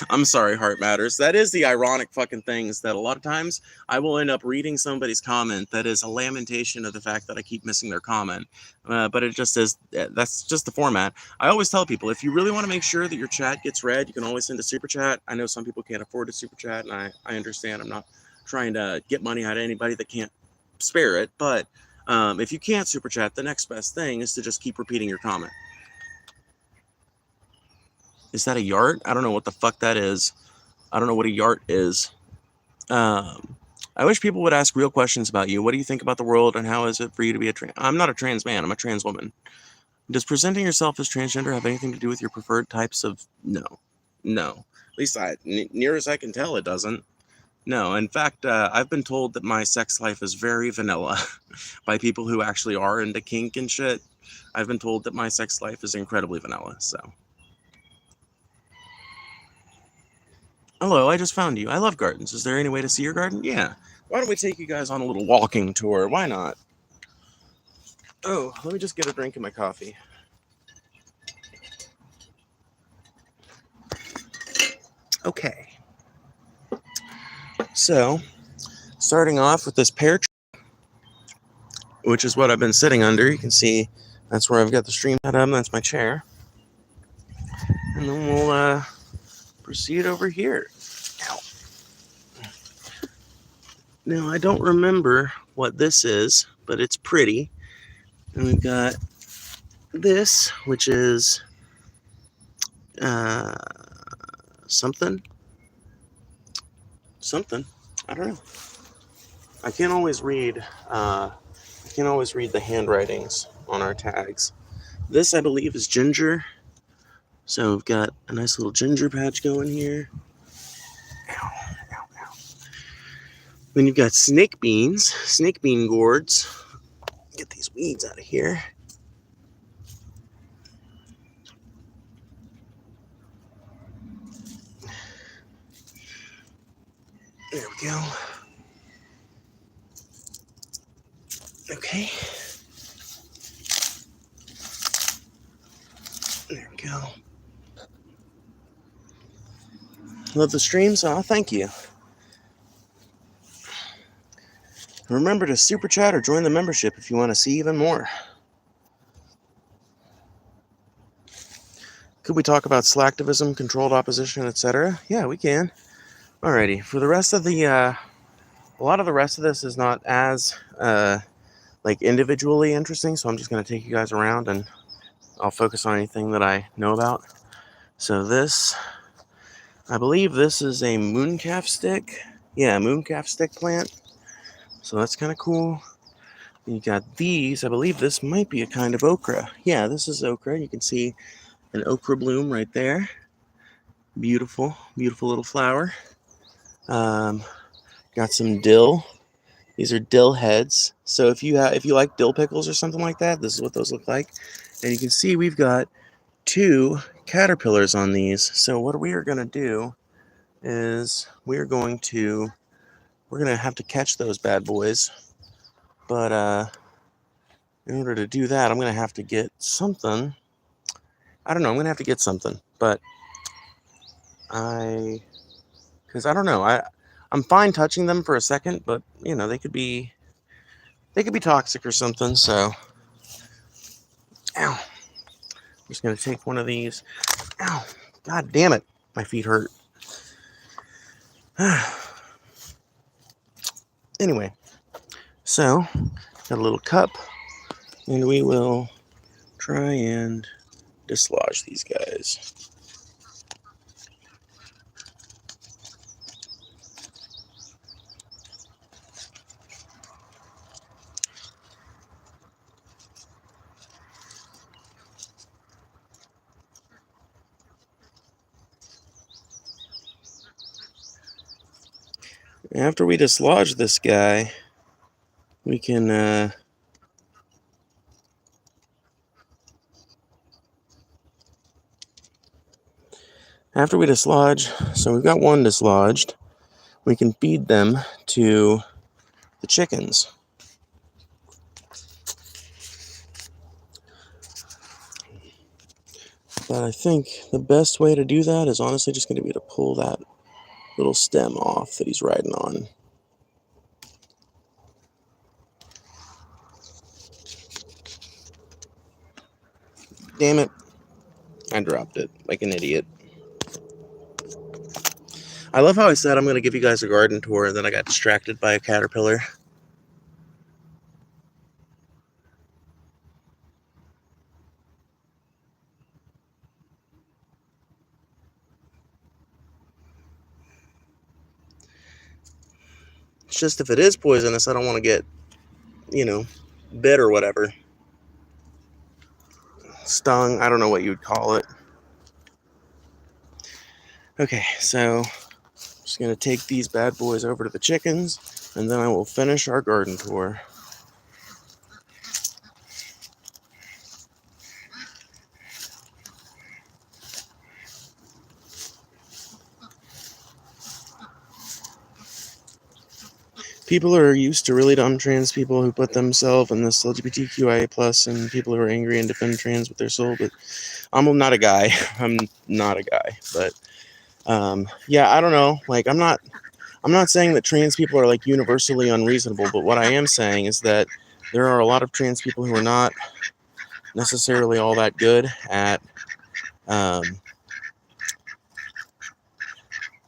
I'm sorry, Heart Matters. That is the ironic fucking thing, is that a lot of times I will end up reading somebody's comment that is a lamentation of the fact that I keep missing their comment. But it just is, that's just the format. I always tell people, if you really want to make sure that your chat gets read, you can always send a super chat. I know some people can't afford a super chat, and I understand. I'm not trying to get money out of anybody that can't spare it. But if you can't super chat, the next best thing is to just keep repeating your comment. Is that a yard? I don't know what the fuck that is. I don't know what a yart is. I wish people would ask real questions about you. What do you think about the world, and how is it for you to be a trans? I'm not a trans man. I'm a trans woman. Does presenting yourself as transgender have anything to do with your preferred types of? No. At least near as I can tell, it doesn't. No. In fact, I've been told that my sex life is very vanilla by people who actually are into kink and shit. I've been told that my sex life is incredibly vanilla. So. Hello, I just found you. I love gardens. Is there any way to see your garden? Yeah. Why don't we take you guys on a little walking tour? Why not? Oh, let me just get a drink of my coffee. Okay. So, starting off with this pear tree, which is what I've been sitting under. You can see that's where I've got the stream set up. That's my chair. And then we'll proceed over here. Ow. Now, I don't remember what this is, but it's pretty. And we've got this, which is something. I don't know. I can't always read the handwritings on our tags. This, I believe, is ginger. So we've got a nice little ginger patch going here. Ow. Then you've got snake bean gourds. Get these weeds out of here. There we go. Okay. There we go. Love the streams? Aw, thank you. Remember to super chat or join the membership if you want to see even more. Could we talk about slacktivism, controlled opposition, etc.? Yeah, we can. Alrighty. For the rest of the, a lot of the rest of this is not as, like, individually interesting, so I'm just going to take you guys around and I'll focus on anything that I know about. So this, I believe this is a mooncalf stick. Yeah, mooncalf stick plant. So that's kind of cool. You got these. I believe this might be a kind of okra. Yeah, this is okra. You can see an okra bloom right there. Beautiful, beautiful little flower. Got some dill. These are dill heads. So if you like dill pickles or something like that, this is what those look like. And you can see we've got 2 caterpillars on these. So what we are going to do is we're going to have to catch those bad boys. But in order to do that, I'm going to have to get something. I don't know. I'm going to have to get something. But because I don't know. I'm fine touching them for a second, but you know, they could be toxic or something. So, ow. I'm just going to take one of these. Ow. God damn it. My feet hurt. Anyway, so got a little cup, and we will try and dislodge these guys. After we dislodge this guy, we can after we dislodge, so we've got one dislodged, we can feed them to the chickens. But I think the best way to do that is honestly just going to be to pull that little stem off that he's riding on. Damn it. I dropped it like an idiot. I love how I said I'm going to give you guys a garden tour, and then I got distracted by a caterpillar. just if it is poisonous, I don't want to get, bit or whatever. Stung, I don't know what you'd call it. Okay, so I'm just going to take these bad boys over to the chickens, and then I will finish our garden tour. People are used to really dumb trans people who put themselves in this LGBTQIA plus and people who are angry and defend trans with their soul, but I'm not a guy. I'm not a guy, but yeah, I don't know. Like, I'm not saying that trans people are like universally unreasonable, but what I am saying is that there are a lot of trans people who are not necessarily all that good at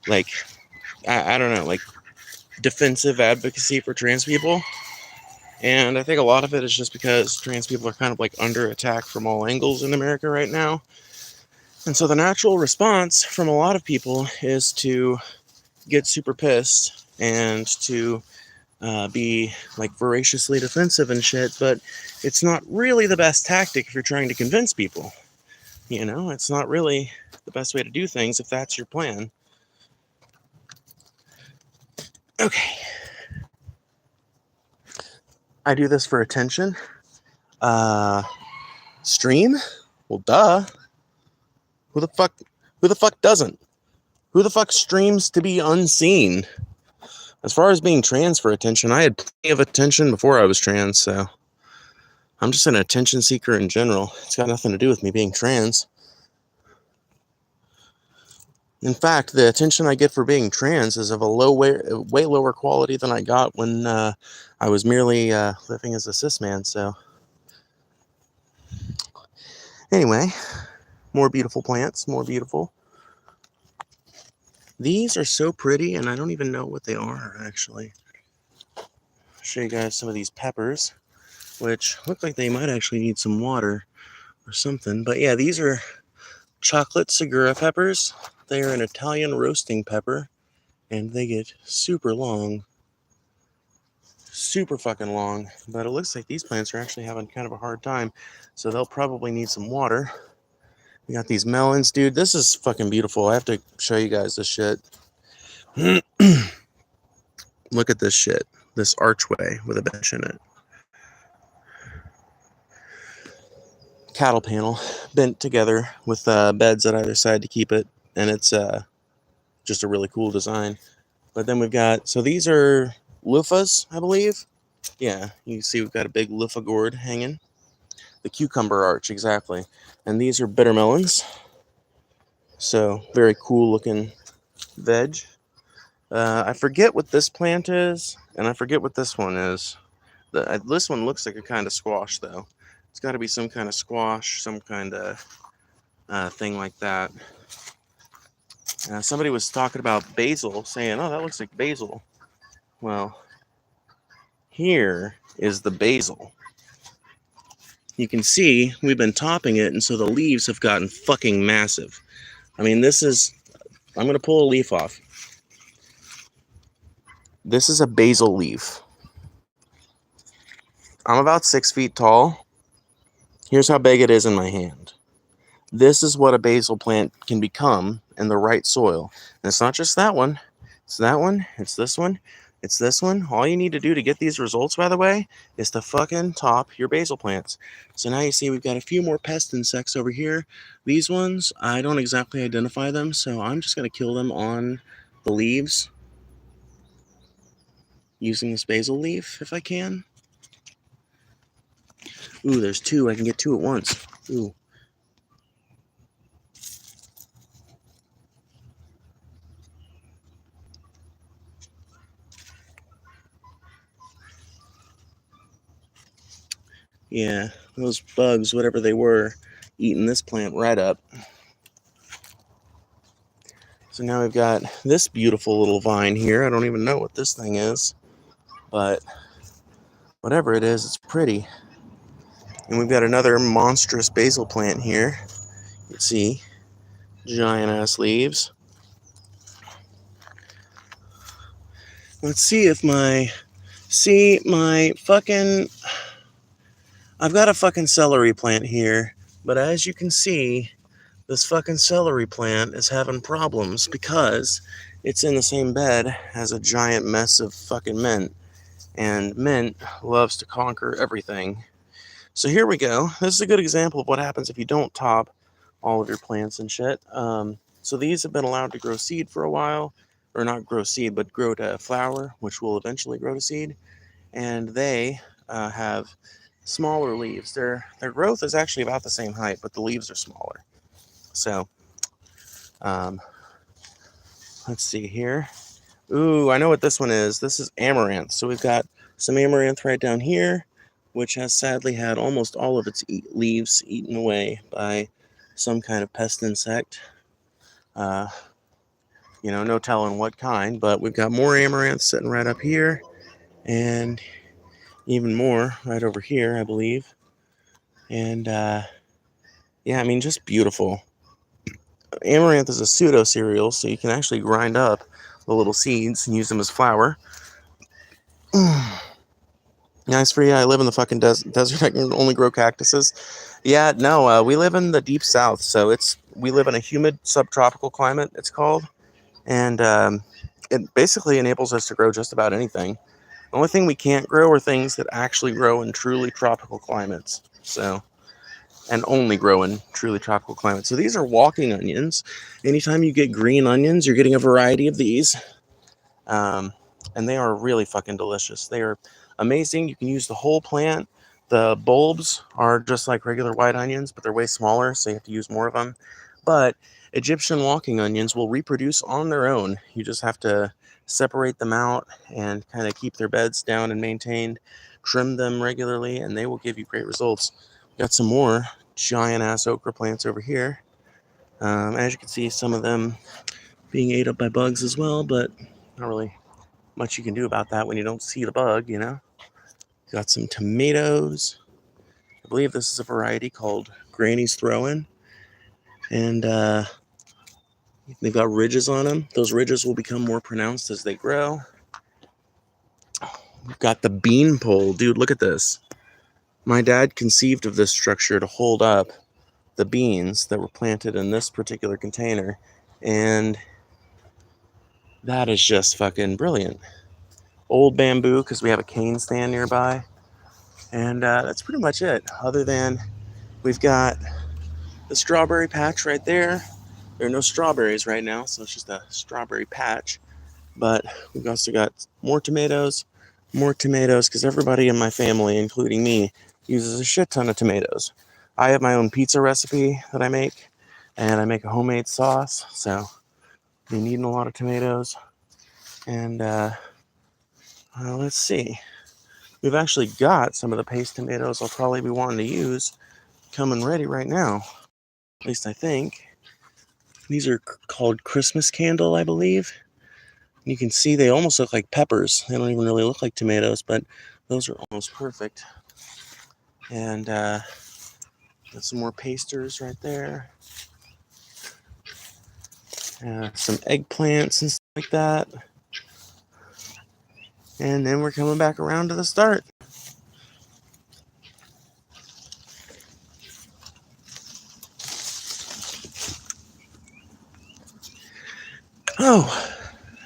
like, I don't know, like defensive advocacy for trans people. And I think a lot of it is just because trans people are kind of like under attack from all angles in America right now. And so the natural response from a lot of people is to get super pissed and to be like voraciously defensive and shit, but it's not really the best tactic if you're trying to convince people. It's not really the best way to do things if that's your plan. Okay. I do this for attention. Stream? Well, duh. Who the fuck doesn't? Who the fuck streams to be unseen? As far as being trans for attention, I had plenty of attention before I was trans, so I'm just an attention seeker in general. It's got nothing to do with me being trans. In fact, the attention I get for being trans is of a way lower quality than I got when I was merely living as a cis man, so. Anyway, more beautiful plants, more beautiful. These are so pretty, and I don't even know what they are, actually. I'll show you guys some of these peppers, which look like they might actually need some water or something. But yeah, these are chocolate Segura peppers. They are an Italian roasting pepper, and they get super long. Super fucking long. But it looks like these plants are actually having kind of a hard time, so they'll probably need some water. We got these melons, dude. This is fucking beautiful. I have to show you guys this shit. Look at this shit. This archway with a bench in it. Cattle panel bent together with beds at either side to keep it, and it's just a really cool design. But then we've got, so these are loofahs, I believe. Yeah, you can see we've got a big loofah gourd hanging. The cucumber arch, exactly. And these are bitter melons. So very cool looking veg. I forget what this plant is, and I forget what this one is. This one looks like a kind of squash, though. It's got to be some kind of squash, some kind of thing like that. Somebody was talking about basil, saying, oh, that looks like basil. Well, here is the basil. You can see we've been topping it, and so the leaves have gotten fucking massive. I mean, I'm going to pull a leaf off. This is a basil leaf. I'm about 6 feet tall. Here's how big it is in my hand. This is what a basil plant can become in the right soil. And it's not just that one. It's that one. It's this one. It's this one. All you need to do to get these results, by the way, is to fucking top your basil plants. So now you see we've got a few more pest insects over here. These ones, I don't exactly identify them, so I'm just going to kill them on the leaves using this basil leaf if I can. Ooh, there's two. I can get two at once. Ooh. Yeah, those bugs, whatever they were, eating this plant right up. So now we've got this beautiful little vine here. I don't even know what this thing is, but whatever it is, it's pretty. And we've got another monstrous basil plant here. You can see giant ass leaves. Let's see if my fucking, I've got a fucking celery plant here, but as you can see, this fucking celery plant is having problems because it's in the same bed as a giant mess of fucking mint, and mint loves to conquer everything. So here we go. This is a good example of what happens if you don't top all of your plants and shit. So these have been allowed to grow seed for a while, or not grow seed, but grow to flower, which will eventually grow to seed. And they have smaller leaves. Their growth is actually about the same height, but the leaves are smaller. So um, let's see here. Ooh, I know what this one is. This is amaranth. So we've got some amaranth right down here, which has sadly had almost all of its leaves eaten away by some kind of pest insect. No telling what kind, but we've got more amaranth sitting right up here, and even more right over here, I believe. And yeah, I mean, just beautiful. Amaranth is a pseudo cereal, so you can actually grind up the little seeds and use them as flour. Nice for you. I live in the fucking desert. I can only grow cactuses. Yeah, no, we live in the deep south, so we live in a humid subtropical climate, it's called, and it basically enables us to grow just about anything. The only thing we can't grow are things that actually grow in truly tropical climates. So, and only grow in truly tropical climates. So these are walking onions. Anytime you get green onions, you're getting a variety of these. And they are really fucking delicious. They are amazing. You can use the whole plant. The bulbs are just like regular white onions, but they're way smaller, so you have to use more of them. But Egyptian walking onions will reproduce on their own. You just have to separate them out and kind of keep their beds down and maintained, trim them regularly, and they will give you great results. Got some more giant ass okra plants over here. As you can see, some of them being ate up by bugs as well, but not really much you can do about that when you don't see the bug, Got some tomatoes. I believe this is a variety called Granny's Throwin'. And they've got ridges on them. Those ridges will become more pronounced as they grow. We've got the bean pole. Dude, look at this. My dad conceived of this structure to hold up the beans that were planted in this particular container. And that is just fucking brilliant. Old bamboo, because we have a cane stand nearby. And that's pretty much it. Other than we've got the strawberry patch right there. There are no strawberries right now, so it's just a strawberry patch. But we've also got more tomatoes, because everybody in my family, including me, uses a shit ton of tomatoes. I have my own pizza recipe that I make, and I make a homemade sauce, so we need a lot of tomatoes. And let's see. We've actually got some of the paste tomatoes I'll probably be wanting to use coming ready right now. At least I think. These are called Christmas candle, I believe. You can see they almost look like peppers. They don't even really look like tomatoes, but those are almost perfect. And got some more pasters right there. Some eggplants and stuff like that. And then we're coming back around to the start. Oh,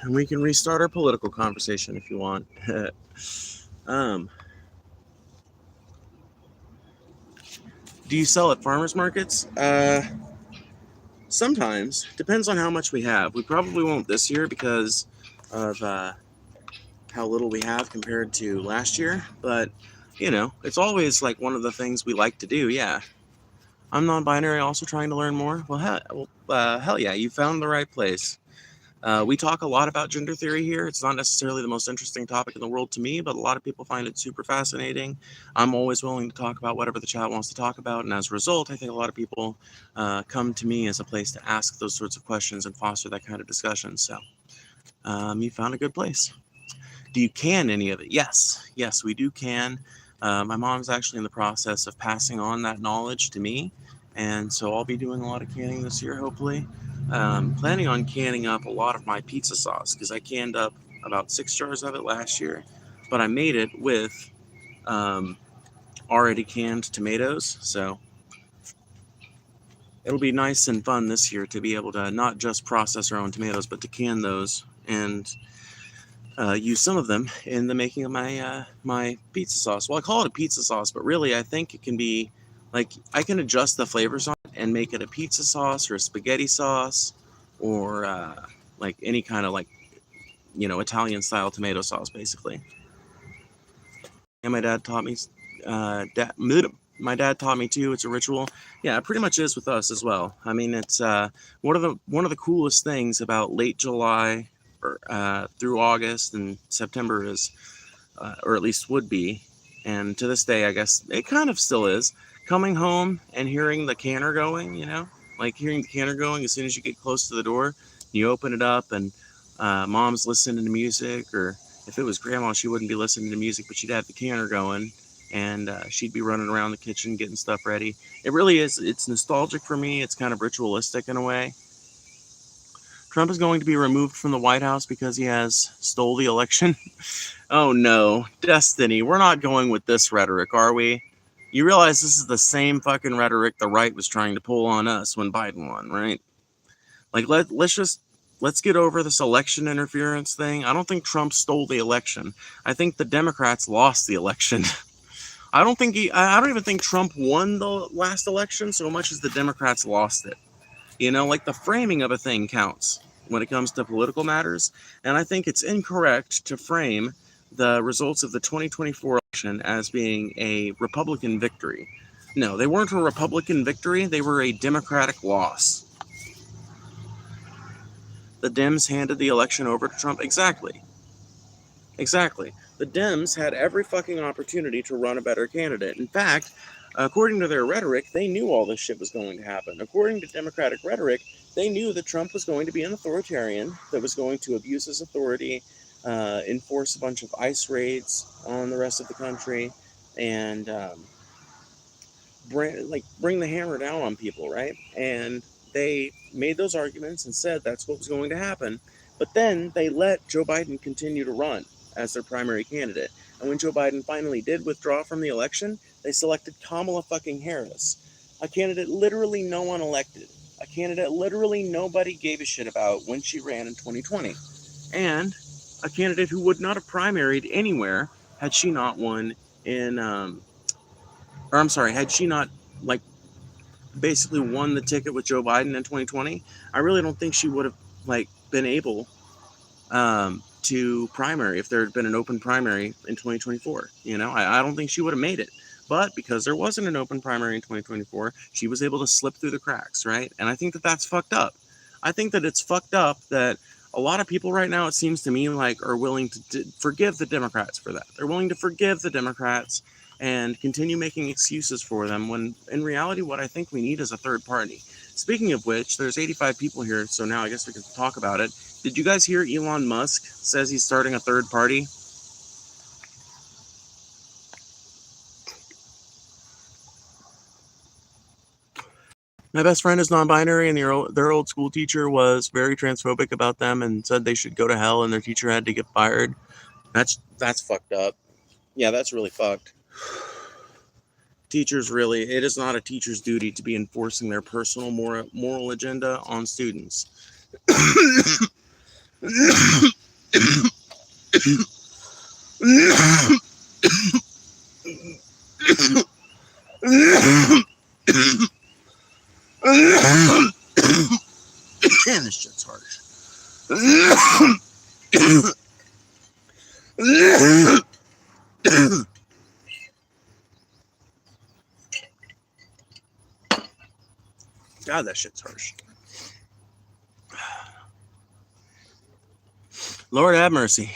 and we can restart our political conversation if you want. Do you sell at farmers markets? Sometimes. Depends on how much we have. We probably won't this year because of how little we have compared to last year. But, it's always like one of the things we like to do. Yeah. I'm non-binary, also trying to learn more. Well, hell yeah, you found the right place. We talk a lot about gender theory here. It's not necessarily the most interesting topic in the world to me, but a lot of people find it super fascinating. I'm always willing to talk about whatever the chat wants to talk about, and as a result, I think a lot of people come to me as a place to ask those sorts of questions and foster that kind of discussion. So you found a good place. Do you can any of it? Yes, we do can. My mom's actually in the process of passing on that knowledge to me, and so I'll be doing a lot of canning this year, hopefully. Planning on canning up a lot of my pizza sauce because I canned up about 6 jars of it last year, but I made it with already canned tomatoes, so it'll be nice and fun this year to be able to not just process our own tomatoes, but to can those and use some of them in the making of my my pizza sauce. Well, I call it a pizza sauce, but really I think it can be like I can adjust the flavors on it and make it a pizza sauce or a spaghetti sauce or like any kind of like, you know, Italian style tomato sauce, basically. And my dad taught me. My dad taught me too. It's a ritual. Yeah, it pretty much is with us as well. I mean, it's one of the coolest things about late July or through August and September is, or at least would be, and to this day, I guess it kind of still is. Coming home and hearing the canner going, you know, like hearing the canner going as soon as you get close to the door, you open it up and mom's listening to music, or if it was grandma, she wouldn't be listening to music, but she'd have the canner going, and she'd be running around the kitchen getting stuff ready. It really is. It's nostalgic for me. It's kind of ritualistic in a way. Trump is going to be removed from the White House because he has stole the election. Oh no, Destiny, we're not going with this rhetoric, are we? You realize this is the same fucking rhetoric the right was trying to pull on us when Biden won, right? Like let's get over this election interference thing. I don't think Trump stole the election. I think the Democrats lost the election. I don't even think Trump won the last election so much as the Democrats lost it. You know, like the framing of a thing counts when it comes to political matters. And I think it's incorrect to frame the results of the 2024 election as being a Republican victory. No, they weren't a Republican victory. They were a Democratic loss. The Dems handed the election over to Trump. Exactly. The Dems had every fucking opportunity to run a better candidate. In fact, according to their rhetoric, they knew all this shit was going to happen. According to Democratic rhetoric, they knew that Trump was going to be an authoritarian that was going to abuse his authority, enforce a bunch of ICE raids on the rest of the country, and bring the hammer down on people, right? And they made those arguments and said that's what was going to happen. But then they let Joe Biden continue to run as their primary candidate. And when Joe Biden finally did withdraw from the election, they selected Kamala fucking Harris, a candidate literally no one elected, a candidate literally nobody gave a shit about when she ran in 2020, and a candidate who would not have primaried anywhere had she not won in, had she not, like, basically won the ticket with Joe Biden in 2020. I really don't think she would have, like, been able to primary if there had been an open primary in 2024. You know, I don't think she would have made it. But because there wasn't an open primary in 2024, she was able to slip through the cracks, right? And I think that that's fucked up. I think that it's fucked up that a lot of people right now, it seems to me, like, are willing to forgive the Democrats for that. They're willing to forgive the Democrats and continue making excuses for them, when in reality what I think we need is a third party. Speaking of which, there's 85 people here, so now I guess we can talk about it. Did you guys hear Elon Musk says he's starting a third party? My best friend is non-binary, and their old school teacher was very transphobic about them and said they should go to hell and their teacher had to get fired. That's fucked up. Yeah, that's really fucked. Teachers really, it is not a teacher's duty to be enforcing their personal moral agenda on students. Man, this shit's harsh. God, that shit's harsh. Lord have mercy.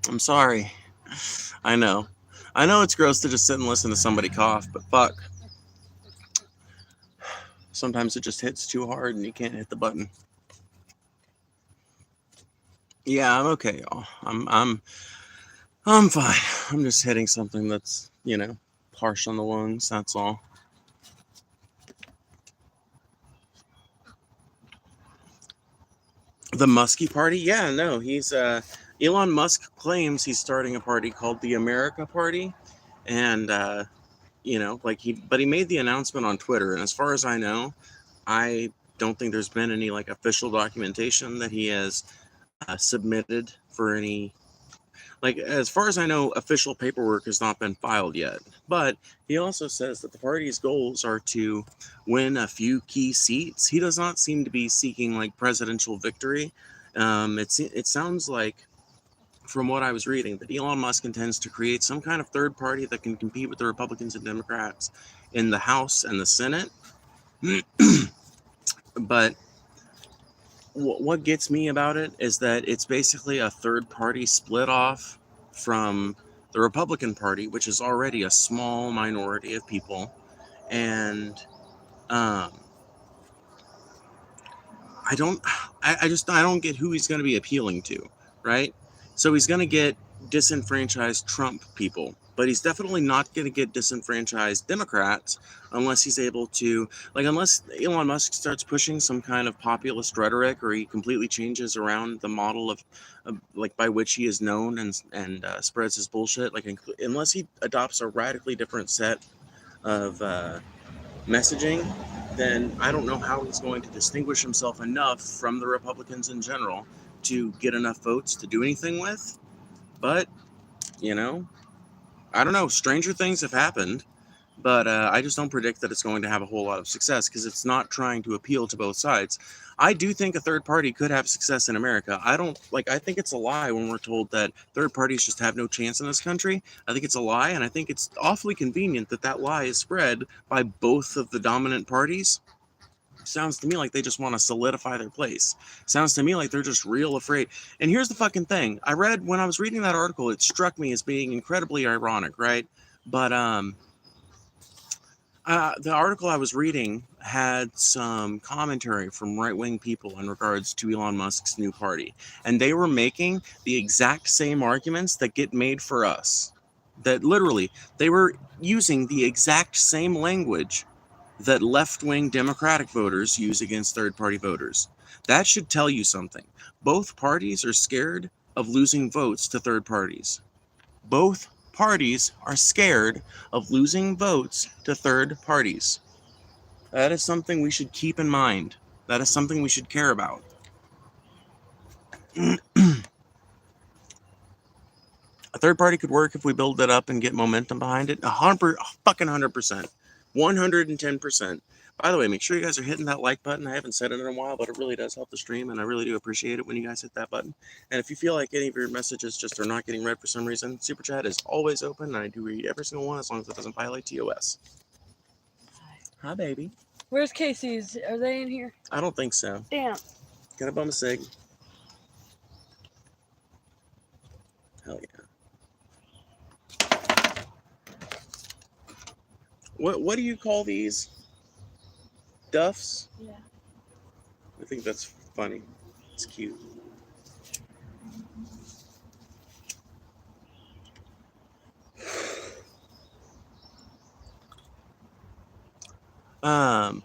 I'm sorry. I know it's gross to just sit and listen to somebody cough, but fuck. Sometimes it just hits too hard and you can't hit the button. Yeah, I'm okay, y'all. I'm fine. I'm just hitting something that's, you know, harsh on the lungs, that's all. The Muskie Party? Yeah, no, he's Elon Musk claims he's starting a party called the America Party, and but he made the announcement on Twitter, and as far as I know, I don't think there's been any like official documentation that he has submitted for any. Like, as far as I know, official paperwork has not been filed yet. But he also says that the party's goals are to win a few key seats. He does not seem to be seeking like presidential victory. It sounds like, from what I was reading, that Elon Musk intends to create some kind of third party that can compete with the Republicans and Democrats in the House and the Senate. But what gets me about it is that it's basically a third party split off from the Republican Party, which is already a small minority of people. And um, I don't get who he's going to be appealing to, right? So he's going to get disenfranchised Trump people, but he's definitely not going to get disenfranchised Democrats unless he's able to, like, unless Elon Musk starts pushing some kind of populist rhetoric, or he completely changes around the model of like by which he is known and spreads his bullshit. Like, unless he adopts a radically different set of messaging, then I don't know how he's going to distinguish himself enough from the Republicans in general to get enough votes to do anything with. But, I don't know. Stranger things have happened, but I just don't predict that it's going to have a whole lot of success because it's not trying to appeal to both sides. I do think a third party could have success in America. I think it's a lie when we're told that third parties just have no chance in this country. I think it's a lie, and I think it's awfully convenient that that lie is spread by both of the dominant parties. Sounds to me like they just want to solidify their place. Sounds to me like they're just real afraid. And here's the fucking thing. When I was reading that article, it struck me as being incredibly ironic, right? But the article I was reading had some commentary from right-wing people in regards to Elon Musk's new party. And they were making the exact same arguments that get made for us. That literally, they were using the exact same language that left-wing Democratic voters use against third-party voters. That should tell you something. Both parties are scared of losing votes to third parties. Both parties are scared of losing votes to third parties. That is something we should keep in mind. That is something we should care about. A third party could work if we build it up and get momentum behind it. 100%. 110%. By the way, make sure you guys are hitting that like button. I haven't said it in a while, but it really does help the stream, and I really do appreciate it when you guys hit that button. And if you feel like any of your messages just are not getting read for some reason, Super Chat is always open, and I do read every single one as long as it doesn't violate TOS. Hi, baby. Where's Casey's? Are they in here? I don't think so. Damn. Can I bum a cig? Hell yeah. What do you call these? Duffs? Yeah. I think that's funny. It's cute. I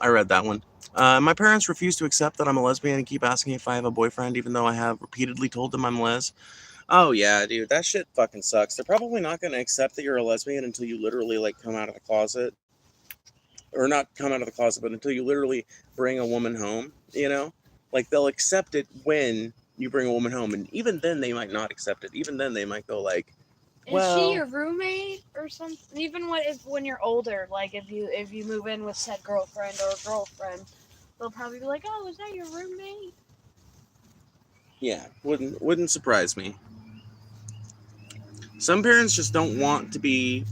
read that one. My parents refuse to accept that I'm a lesbian and keep asking if I have a boyfriend, even though I have repeatedly told them I'm les. Oh yeah, dude, that shit fucking sucks. They're probably not going to accept that you're a lesbian until you literally like come out of the closet, or not come out of the closet, but until you literally bring a woman home. Like they'll accept it when you bring a woman home, and even then they might not accept it. Even then they might go like, "Is she your roommate or something?" Even when you're older, like if you move in with said girlfriend or girlfriend, they'll probably be like, "Oh, is that your roommate?" Yeah, wouldn't surprise me. Some parents just don't want to be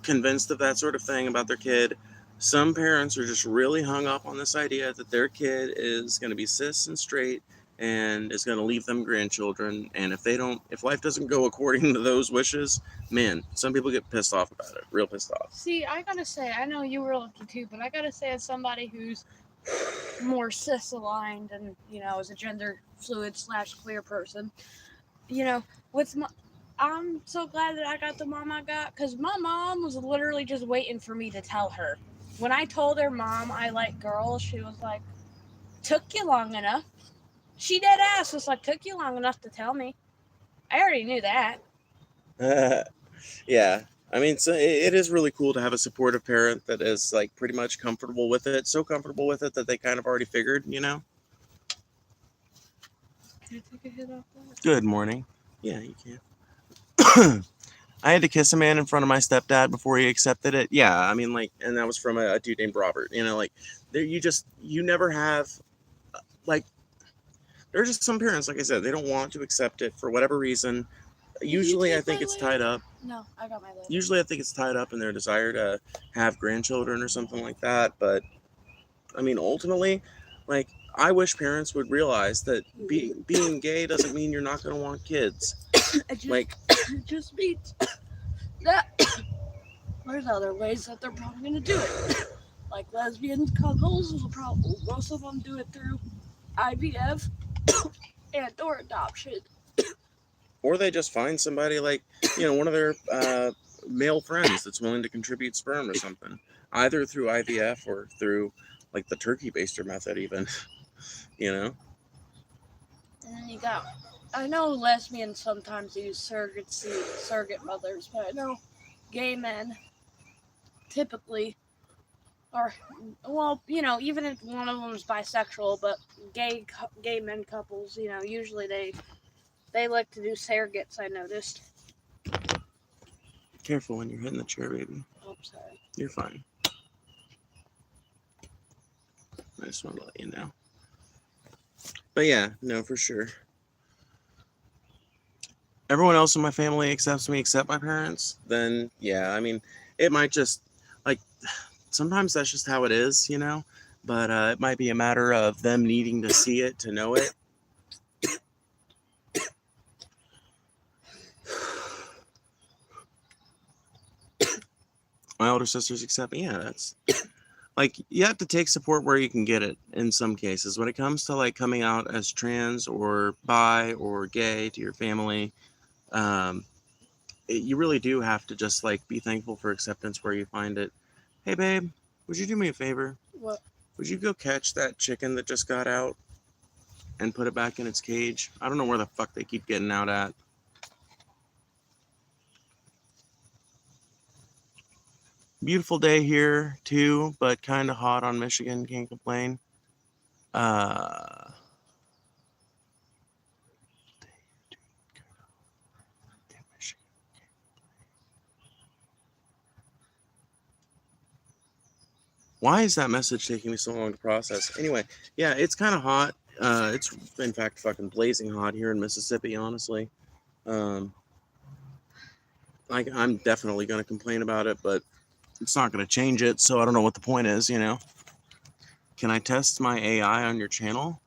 convinced of that sort of thing about their kid. Some parents are just really hung up on this idea that their kid is going to be cis and straight and is going to leave them grandchildren. And if life doesn't go according to those wishes, man, some people get pissed off about it, real pissed off. See, I gotta say, I know you were lucky too, but I gotta say, as somebody who's more cis aligned and is a gender fluid / queer person, I'm so glad that I got the mom I got, because my mom was literally just waiting for me to tell her. When I told her, "Mom, I like girls," she was like, took you long enough. She dead ass was like, took you long enough to tell me. I already knew that. Yeah. I mean, so it is really cool to have a supportive parent that is like pretty much comfortable with it. So comfortable with it that they kind of already figured, you know? Can I take a hit off that? Good morning. Yeah, you can. I had to kiss a man in front of my stepdad before he accepted it. Yeah, I mean, like, and that was from a dude named Robert. You know, like, there you never have, like, there's just some parents, like I said, they don't want to accept it for whatever reason. Usually, I think it's tied up. No, I got my lid. Usually, I think it's tied up in their desire to have grandchildren or something like that. But, I mean, ultimately, like, I wish parents would realize that being gay doesn't mean you're not going to want kids. It just means that there's other ways that they're probably going to do it. Like lesbian couples, most of them do it through IVF and or adoption. Or they just find somebody like, one of their male friends that's willing to contribute sperm or something, either through IVF or through like the turkey baster method even, And then you got, I know lesbians sometimes use surrogate mothers, but I know gay men typically are, well, even if one of them is bisexual, but gay men couples, usually they like to do surrogates, I noticed. Careful when you're hitting the chair, baby. Oh, sorry. You're fine. I just want to let you know. But yeah, no, for sure. Everyone else in my family accepts me except my parents, then yeah, I mean, it might just, like, sometimes that's just how it is, but it might be a matter of them needing to see it to know it. My older sisters accept me. Yeah, that's like, you have to take support where you can get it in some cases. When it comes to like coming out as trans or bi or gay to your family, you really do have to just like be thankful for acceptance where you find it. Hey babe, would you do me a favor? What? Would you go catch that chicken that just got out and put it back in its cage? I don't know where the fuck they keep getting out at. Beautiful day here too, but kind of hot on Michigan. Can't complain. Why is that message taking me so long to process? Anyway, yeah, it's kind of hot. It's in fact fucking blazing hot here in Mississippi, honestly. I'm definitely going to complain about it, but it's not going to change it, so I don't know what the point is, Can I test my AI on your channel?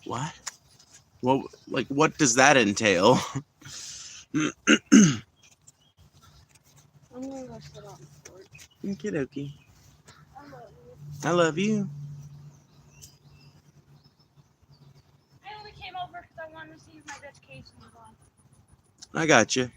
What? Well, like, what does that entail? I'm gonna go sit on the porch. Okie dokie. I love you. I love you. I only came over because I wanted to see if my Dutch case was on. I got you.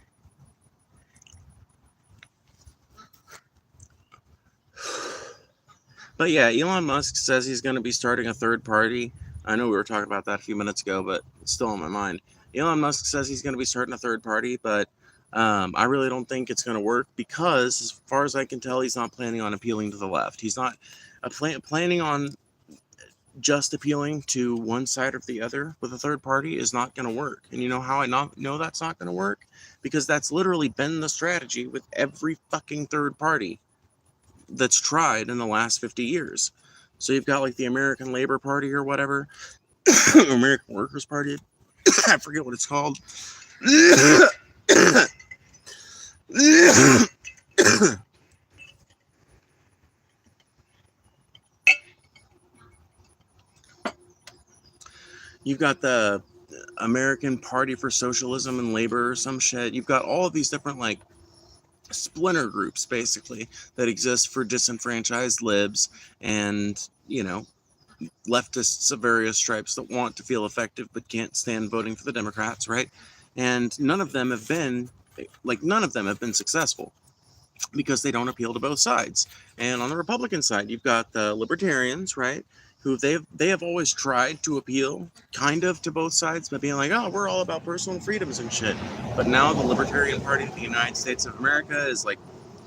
But yeah, Elon Musk says he's going to be starting a third party. I know we were talking about that a few minutes ago, but it's still on my mind. Elon Musk says he's going to be starting a third party, but I really don't think it's going to work because, as far as I can tell, he's not planning on appealing to the left. He's not planning on just appealing to one side or the other with a third party is not going to work. And you know how I know that's not going to work? Because that's literally been the strategy with every fucking third party that's tried in the last 50 years. So you've got like the American Labor Party or whatever, American Workers Party. I forget what it's called. You've got the American Party for Socialism and Labor or some shit. You've got all of these different like splinter groups basically that exist for disenfranchised libs and leftists of various stripes that want to feel effective but can't stand voting for the Democrats, right? And none of them have been successful. because they don't appeal to both sides. And on the Republican side, you've got the libertarians, right? Who they have always tried to appeal kind of to both sides by being like, oh, we're all about personal freedoms and shit. But now the Libertarian Party of the United States of America is like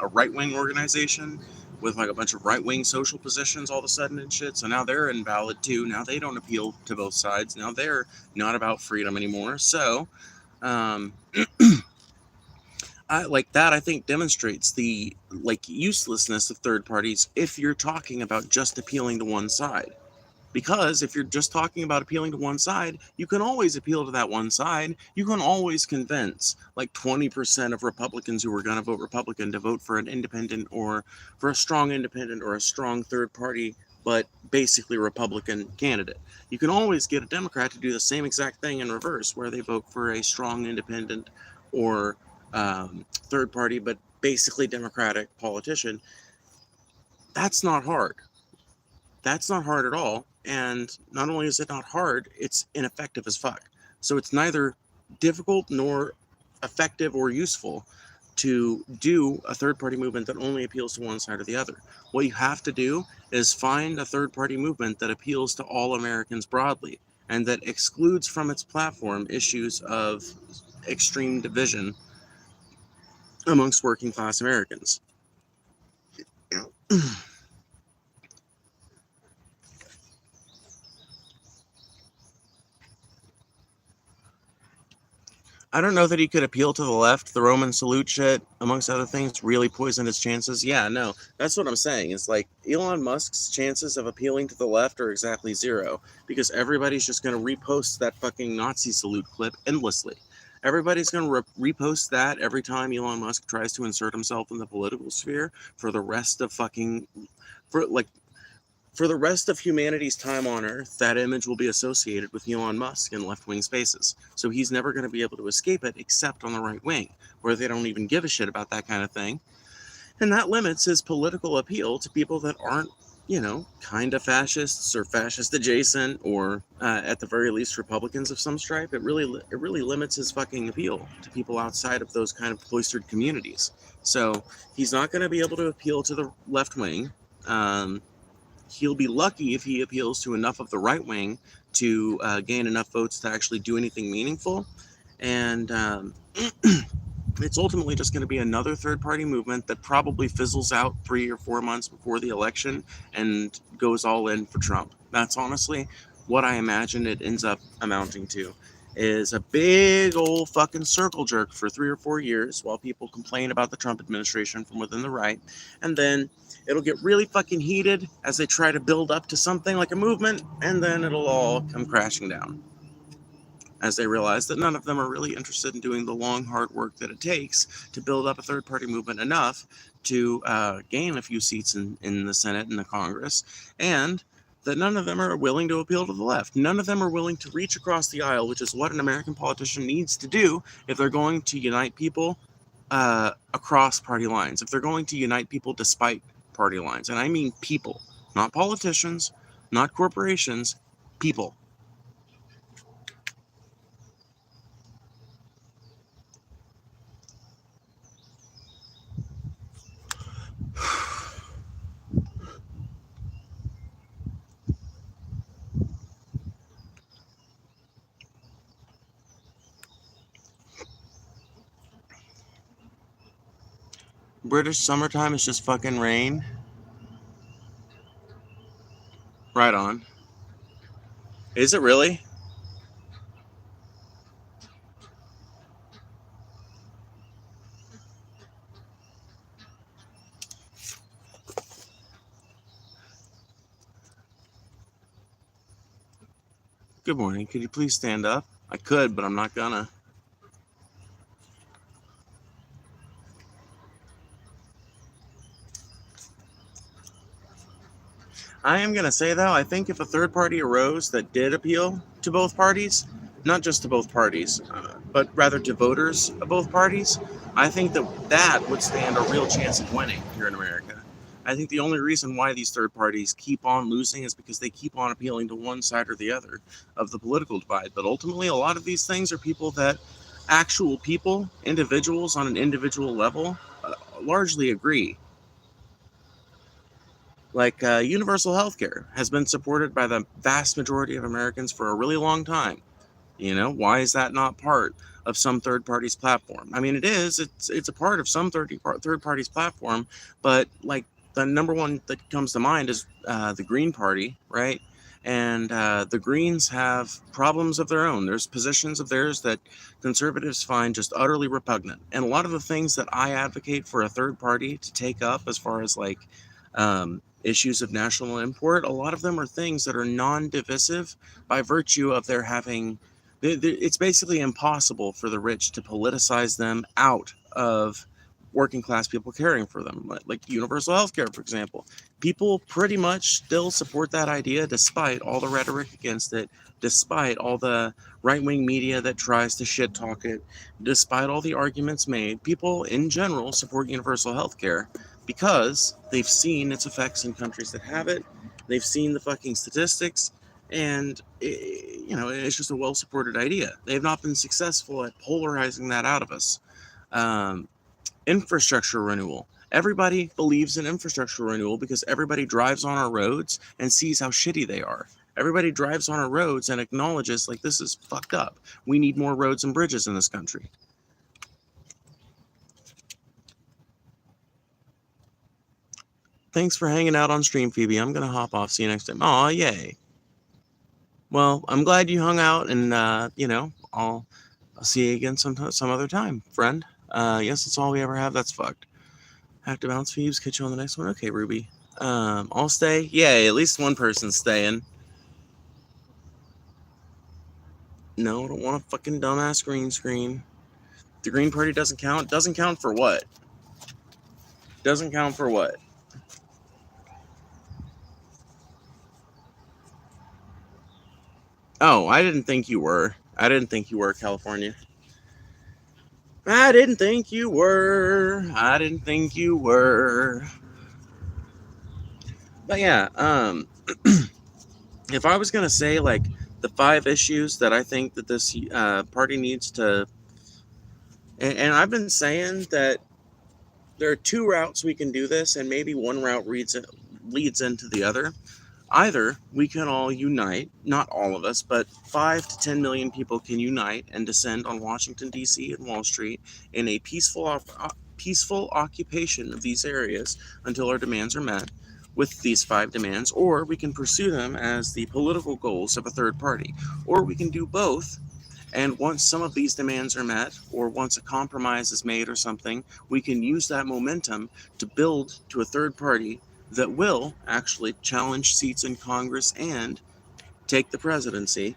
a right-wing organization with like a bunch of right-wing social positions all of a sudden and shit. So now they're invalid too. Now they don't appeal to both sides. Now they're not about freedom anymore. So um, I think demonstrates the uselessness of third parties if you're talking about just appealing to one side. Because if you're just talking about appealing to one side, you can always appeal to that one side. You can always convince like 20% of Republicans who are going to vote Republican to vote for an independent or for a strong independent or a strong third party, but basically Republican candidate. You can always get a Democrat to do the same exact thing in reverse, where they vote for a strong independent or third party, but basically Democratic politician. That's not hard. That's not hard at all. And not only is it not hard, it's ineffective as fuck. So it's neither difficult nor effective or useful to do a third party movement that only appeals to one side or the other. What you have to do is find a third party movement that appeals to all Americans broadly and that excludes from its platform issues of extreme division amongst working class Americans. I don't know that he could appeal to the left. The Roman salute shit, amongst other things, really poisoned his chances. Yeah, no, that's what I'm saying. It's like Elon Musk's chances of appealing to the left are exactly zero because everybody's just going to repost that fucking Nazi salute clip endlessly. Everybody's going to repost that every time Elon Musk tries to insert himself in the political sphere for the rest of for the rest of humanity's time on Earth, that image will be associated with Elon Musk in left-wing spaces. So he's never going to be able to escape it except on the right wing, where they don't even give a shit about that kind of thing. And that limits his political appeal to people that aren't, kind of fascists or fascist adjacent or at the very least Republicans of some stripe. It really limits his fucking appeal to people outside of those kind of cloistered communities. So he's not going to be able to appeal to the left wing. He'll be lucky if he appeals to enough of the right wing to gain enough votes to actually do anything meaningful. And it's ultimately just going to be another third party movement that probably fizzles out 3 or 4 months before the election and goes all in for Trump. That's honestly what I imagine it ends up amounting to, is a big old fucking circle jerk for 3 or 4 years while people complain about the Trump administration from within the right. And then it'll get really fucking heated as they try to build up to something like a movement, and then it'll all come crashing down as they realize that none of them are really interested in doing the long, hard work that it takes to build up a third-party movement enough to gain a few seats in the Senate and the Congress, and that none of them are willing to appeal to the left. None of them are willing to reach across the aisle, which is what an American politician needs to do if they're going to unite people across party lines, if they're going to unite people despite party lines. And I mean people, not politicians, not corporations, people. British summertime is just fucking rain. Right on. Is it really? Good morning. Could you please stand up? I could, but I'm not gonna. I am going to say, though, I think if a third party arose that did appeal to both parties, not just to both parties, but rather to voters of both parties, I think that would stand a real chance of winning here in America. I think the only reason why these third parties keep on losing is because they keep on appealing to one side or the other of the political divide. But ultimately, a lot of these things are people that, actual people, individuals on an individual level, largely agree. Like universal healthcare has been supported by the vast majority of Americans for a really long time. Why is that not part of some third party's platform? I mean, it is. It's a part of some third party's platform, but like the number one that comes to mind is the Green Party, right? And the Greens have problems of their own. There's positions of theirs that conservatives find just utterly repugnant. And a lot of the things that I advocate for a third party to take up, as far as like issues of national import, a lot of them are things that are non-divisive by virtue of their having. It's basically impossible for the rich to politicize them out of working class people caring for them, like universal health care, for example. People pretty much still support that idea despite all the rhetoric against it, despite all the right-wing media that tries to shit talk it, despite all the arguments made. People in general support universal health care because they've seen its effects in countries that have it. They've seen the fucking statistics, and it's just a well-supported idea. They have not been successful at polarizing that out of us. Infrastructure renewal. Everybody believes in infrastructure renewal because everybody drives on our roads and sees how shitty they are. Everybody drives on our roads and acknowledges, like, this is fucked up. We need more roads and bridges in this country. Thanks for hanging out on stream, Phoebe. I'm going to hop off. See you next time. Aw, yay. Well, I'm glad you hung out, and, I'll see you again some other time, friend. Yes, that's all we ever have. That's fucked. Have to bounce, Phoebes. Catch you on the next one. Okay, Ruby. I'll stay. Yay, at least one person's staying. No, I don't want a fucking dumbass green screen. The Green Party doesn't count? Doesn't count for what? Doesn't count for what? Oh, I didn't think you were. I didn't think you were, California. I didn't think you were. I didn't think you were. But yeah, if I was going to say, like, the 5 issues that I think that this party needs to... And I've been saying that there are 2 routes we can do this, and maybe one route leads into the other. Either we can all unite, not all of us, but 5 to 10 million people can unite and descend on Washington, D.C. and Wall Street in a peaceful occupation of these areas until our demands are met with these 5 demands, or we can pursue them as the political goals of a third party. Or we can do both, and once some of these demands are met, or once a compromise is made or something, we can use that momentum to build to a third party that will actually challenge seats in Congress and take the presidency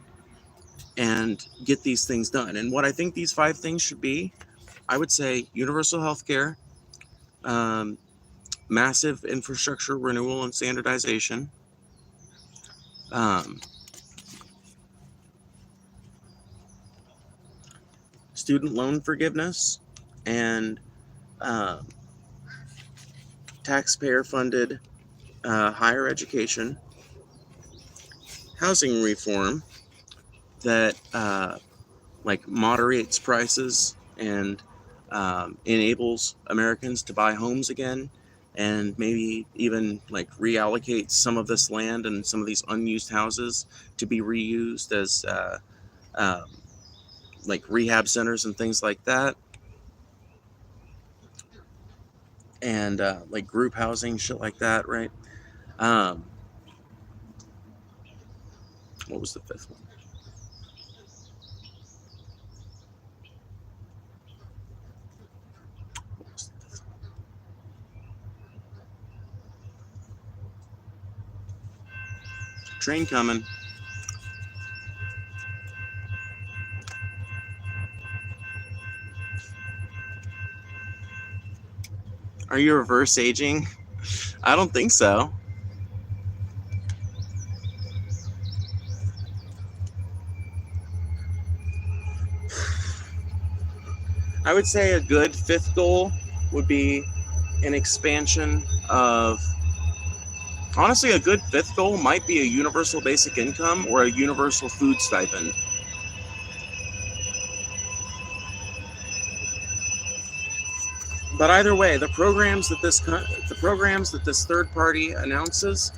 and get these things done. And what I think these 5 things should be, I would say universal health care, massive infrastructure renewal and standardization, student loan forgiveness, and taxpayer-funded higher education, housing reform that moderates prices and enables Americans to buy homes again, and maybe even reallocate some of this land and some of these unused houses to be reused as rehab centers and things like that. And group housing, shit like that, right? What was the 5th one? Train coming. Are you reverse aging? I don't think so. I would say a good 5th goal would be an expansion of... Honestly, a good 5th goal might be a universal basic income or a universal food stipend. But either way, the programs that this third party announces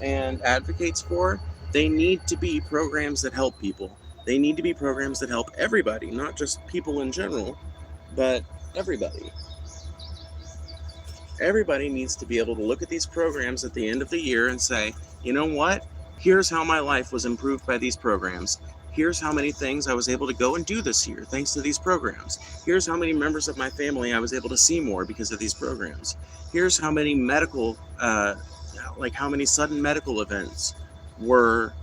and advocates for, they need to be programs that help people. They need to be programs that help everybody, not just people in general, but everybody. Everybody needs to be able to look at these programs at the end of the year and say, you know what? Here's how my life was improved by these programs. Here's how many things I was able to go and do this year thanks to these programs. Here's how many members of my family I was able to see more because of these programs. Here's how many how many sudden medical events were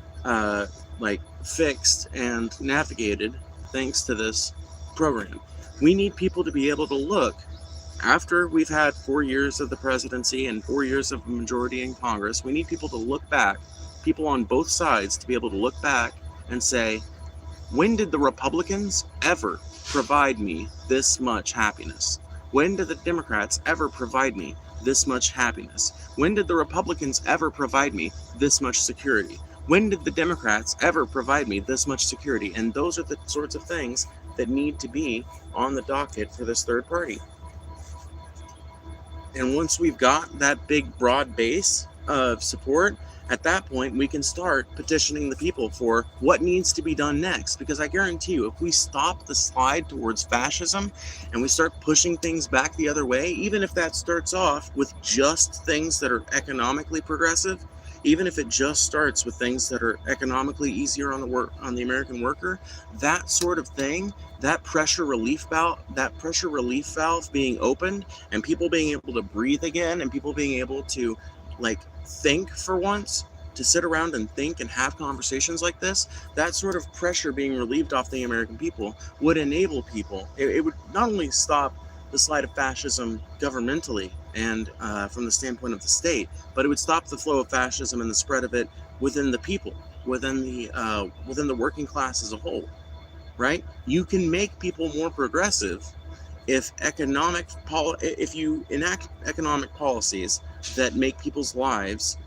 fixed and navigated thanks to this program. We need people to be able to look after we've had 4 years of the presidency and 4 years of a majority in Congress. We need people to look back, people on both sides to be able to look back and say, when did the Republicans ever provide me this much happiness? When did the Democrats ever provide me this much happiness? When did the Republicans ever provide me this much security? When did the Democrats ever provide me this much security? And those are the sorts of things that need to be on the docket for this third party. And once we've got that big broad base of support, at that point we can start petitioning the people for what needs to be done next. Because I guarantee you, if we stop the slide towards fascism and we start pushing things back the other way, even if that starts off with just things that are economically progressive, even if it just starts with things that are economically easier on the American worker, that sort of thing, that pressure relief valve being opened, and people being able to breathe again, and people being able to think for once, to sit around and think and have conversations like this, that sort of pressure being relieved off the American people would enable people. It would not only stop the slide of fascism governmentally and from the standpoint of the state, but it would stop the flow of fascism and the spread of it within the people, within the working class as a whole. Right? You can make people more progressive if you enact economic policies that make people's lives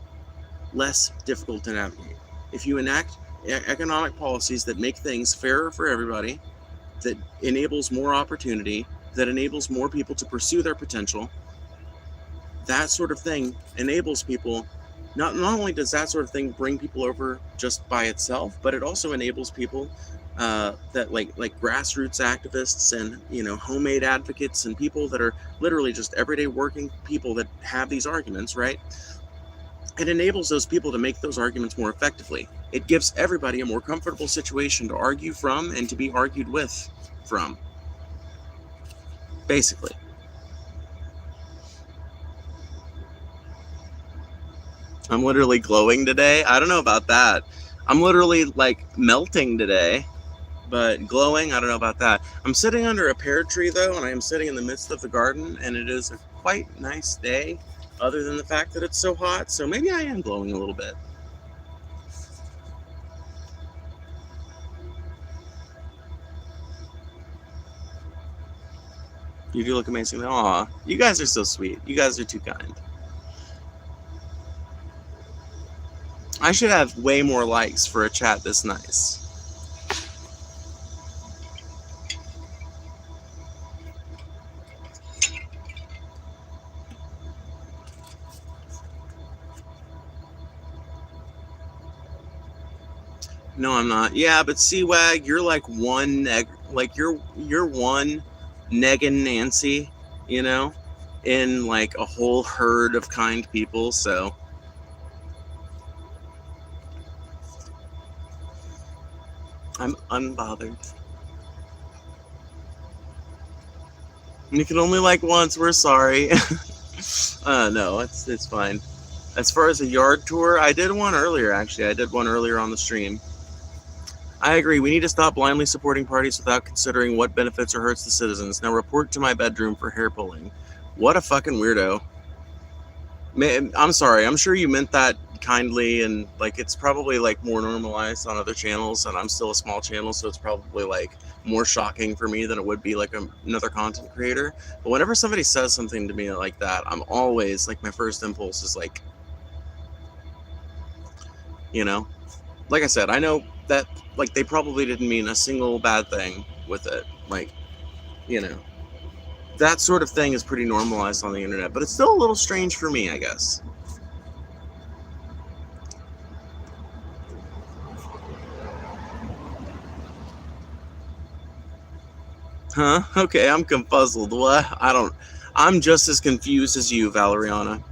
less difficult to navigate. If you enact economic policies that make things fairer for everybody, that enables more opportunity, that enables more people to pursue their potential, that sort of thing enables people. Not only does that sort of thing bring people over just by itself, but it also enables people that like grassroots activists and homemade advocates and people that are literally just everyday working people that have these arguments, right? It enables those people to make those arguments more effectively. It gives everybody a more comfortable situation to argue from and to be argued with from, basically. I'm literally glowing today. I don't know about that. I'm literally melting today, but glowing, I don't know about that. I'm sitting under a pear tree though, and I am sitting in the midst of the garden, and it is a quite nice day, other than the fact that it's so hot, so maybe I am glowing a little bit. You do look amazing. Aw, you guys are so sweet. You guys are too kind. I should have way more likes for a chat this nice. No, I'm not. Yeah, but C-Wag, you're you're one Negan Nancy, in a whole herd of kind people, so I'm unbothered. You can only like once, we're sorry. No, it's fine. As far as a yard tour, I did one earlier, actually. I did one earlier on the stream. I agree. We need to stop blindly supporting parties without considering what benefits or hurts the citizens. Now report to my bedroom for hair pulling. What a fucking weirdo. Man, I'm sorry. I'm sure you meant that kindly, and it's probably more normalized on other channels, and I'm still a small channel, so it's probably more shocking for me than it would be another content creator. But whenever somebody says something to me like that, I'm always my first impulse is like I said, I know that they probably didn't mean a single bad thing with it, that sort of thing is pretty normalized on the internet, but it's still a little strange for me, I guess. Huh? Okay, I'm confuzzled. What? I'm just as confused as you, Valeriana.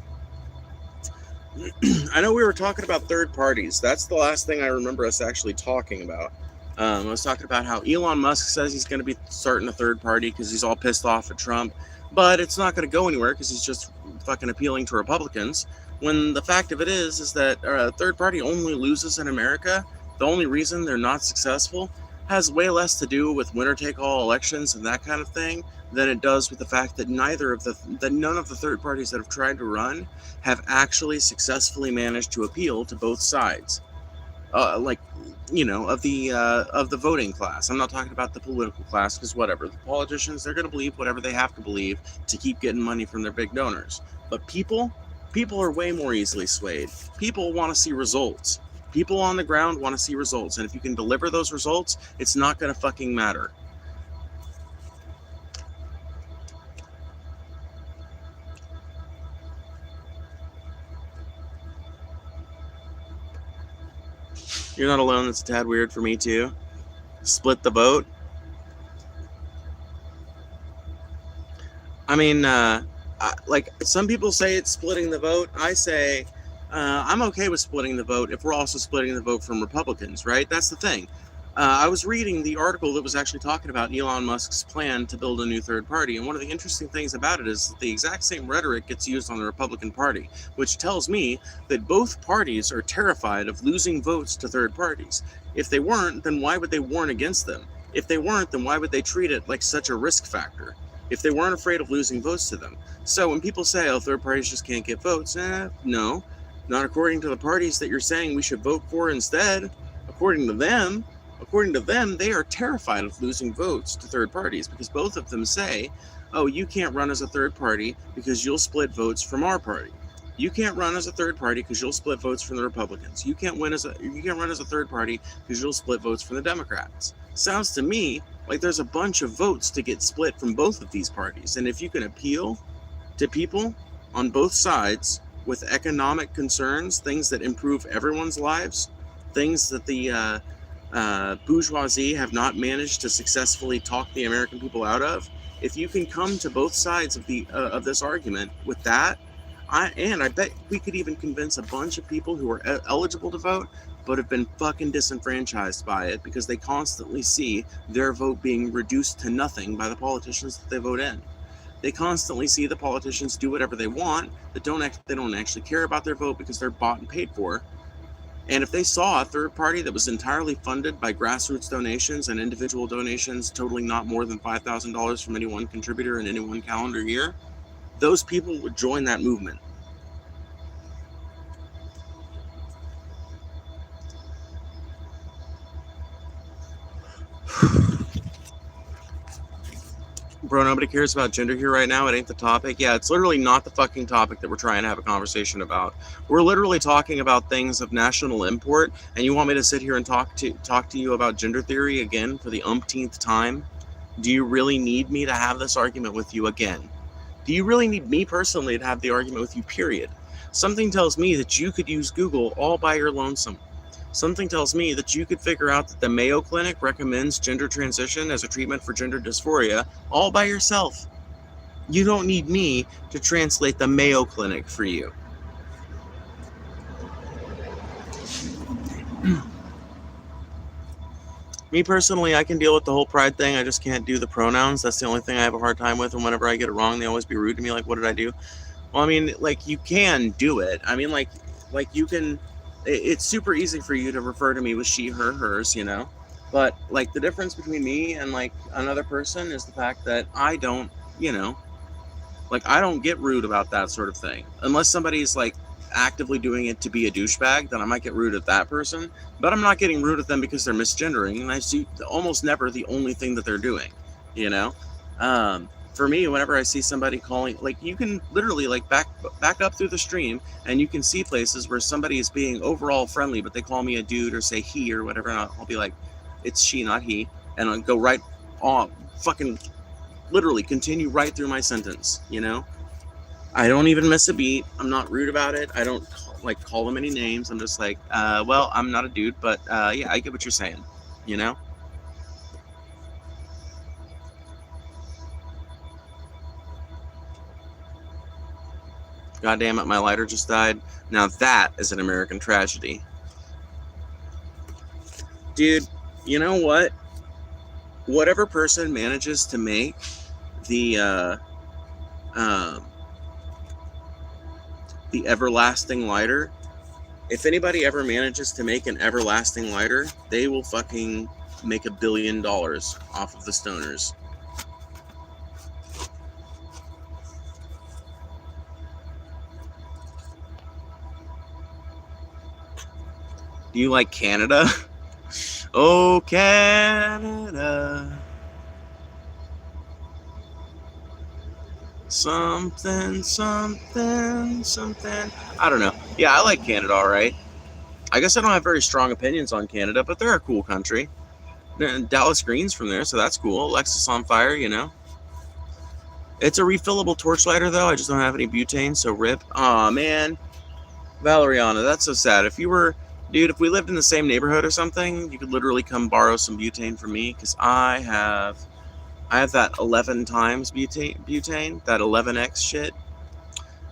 I know we were talking about third parties. That's the last thing I remember us actually talking about. I was talking about how Elon Musk says he's going to be starting a third party because he's all pissed off at Trump, but it's not going to go anywhere because he's just fucking appealing to Republicans. When the fact of it is that a third party only loses in America. The only reason they're not successful has way less to do with winner-take-all elections and that kind of thing than it does with the fact that none of the third parties that have tried to run have actually successfully managed to appeal to both sides, of the voting class. I'm not talking about the political class because whatever, the politicians, they're going to believe whatever they have to believe to keep getting money from their big donors. But people are way more easily swayed. People want to see results. People on the ground want to see results, and if you can deliver those results, it's not going to fucking matter. You're not alone. That's a tad weird for me too. Split the vote. I mean, like some people say it's splitting the vote. I say I'm okay with splitting the vote if we're also splitting the vote from Republicans, right? That's the thing. I was reading the article that was actually talking about Elon Musk's plan to build a new third party, and one of the interesting things about it is that the exact same rhetoric gets used on the Republican Party, which tells me that both parties are terrified of losing votes to third parties. If they weren't, then why would they warn against them? If they weren't, then why would they treat it like such a risk factor? If they weren't afraid of losing votes to them. So when people say, oh, third parties just can't get votes, no, not according to the parties that you're saying we should vote for instead. According to them, they are terrified of losing votes to third parties because both of them say, oh, you can't run as a third party because you'll split votes from our party. You can't run as a third party because you'll split votes from the Republicans. You can't run as a third party because you'll split votes from the Democrats. Sounds to me like there's a bunch of votes to get split from both of these parties. And if you can appeal to people on both sides with economic concerns, things that improve everyone's lives, things that the bourgeoisie have not managed to successfully talk the American people out of, if you can come to both sides of this argument with that, I bet we could even convince a bunch of people who are eligible to vote but have been fucking disenfranchised by it because they constantly see their vote being reduced to nothing by the politicians that they vote in. They constantly see the politicians do whatever they want, they don't actually care about their vote because they're bought and paid for. And if they saw a third party that was entirely funded by grassroots donations and individual donations totaling not more than $5,000 from any one contributor in any one calendar year, those people would join that movement. Bro, nobody cares about gender here right now. It ain't the topic. Yeah, it's literally not the fucking topic that we're trying to have a conversation about. We're literally talking about things of national import, and you want me to sit here and talk to you about gender theory again for the umpteenth time? Do you really need me to have this argument with you again? Do you really need me personally to have the argument with you, period? Something tells me that you could use Google all by your lonesome. Something tells me that you could figure out that the Mayo Clinic recommends gender transition as a treatment for gender dysphoria all by yourself. You don't need me to translate the Mayo Clinic for you. Me personally, I can deal with the whole pride thing. I just can't do the pronouns. That's the only thing I have a hard time with. And whenever I get it wrong, they always be rude to me. Like, what did I do? Well, I mean, like, you can do it. I mean, like you can. It's super easy for you to refer to me with she, her, hers, you know. But like the difference between me and like another person is the fact that I don't, you know, like I don't get rude about that sort of thing unless somebody's like actively doing it to be a douchebag. Then I might get rude at that person, but I'm not getting rude at them because they're misgendering, and I see almost never the only thing that they're doing, you know. For me, whenever I see somebody calling, like you can literally like back up through the stream and you can see places where somebody is being overall friendly, but they call me a dude or say he or whatever, and I'll be like, it's she, not he, and I'll go right on fucking literally continue right through my sentence, you know? I don't even miss a beat. I'm not rude about it. I don't call them any names. I'm just like, well, I'm not a dude, but yeah, I get what you're saying, you know? God damn it, my lighter just died. Now that is an American tragedy. Dude, you know what? Whatever person manages to make the um, the everlasting lighter, if anybody ever manages to make an everlasting lighter, they will fucking make $1 billion off of the stoners. Do you like Canada? Oh, Canada. Something, something, something. I don't know. Yeah, I like Canada, all right. I guess I don't have very strong opinions on Canada, but they're a cool country. And Dallas Green's from there, so that's cool. Alexis on Fire, you know. It's a refillable torch lighter, though. I just don't have any butane, so rip. Aw, man. Valeriana, that's so sad. If you were, dude, if we lived in the same neighborhood or something, you could literally come borrow some butane from me, because I have that 11 times butane, that 11x shit.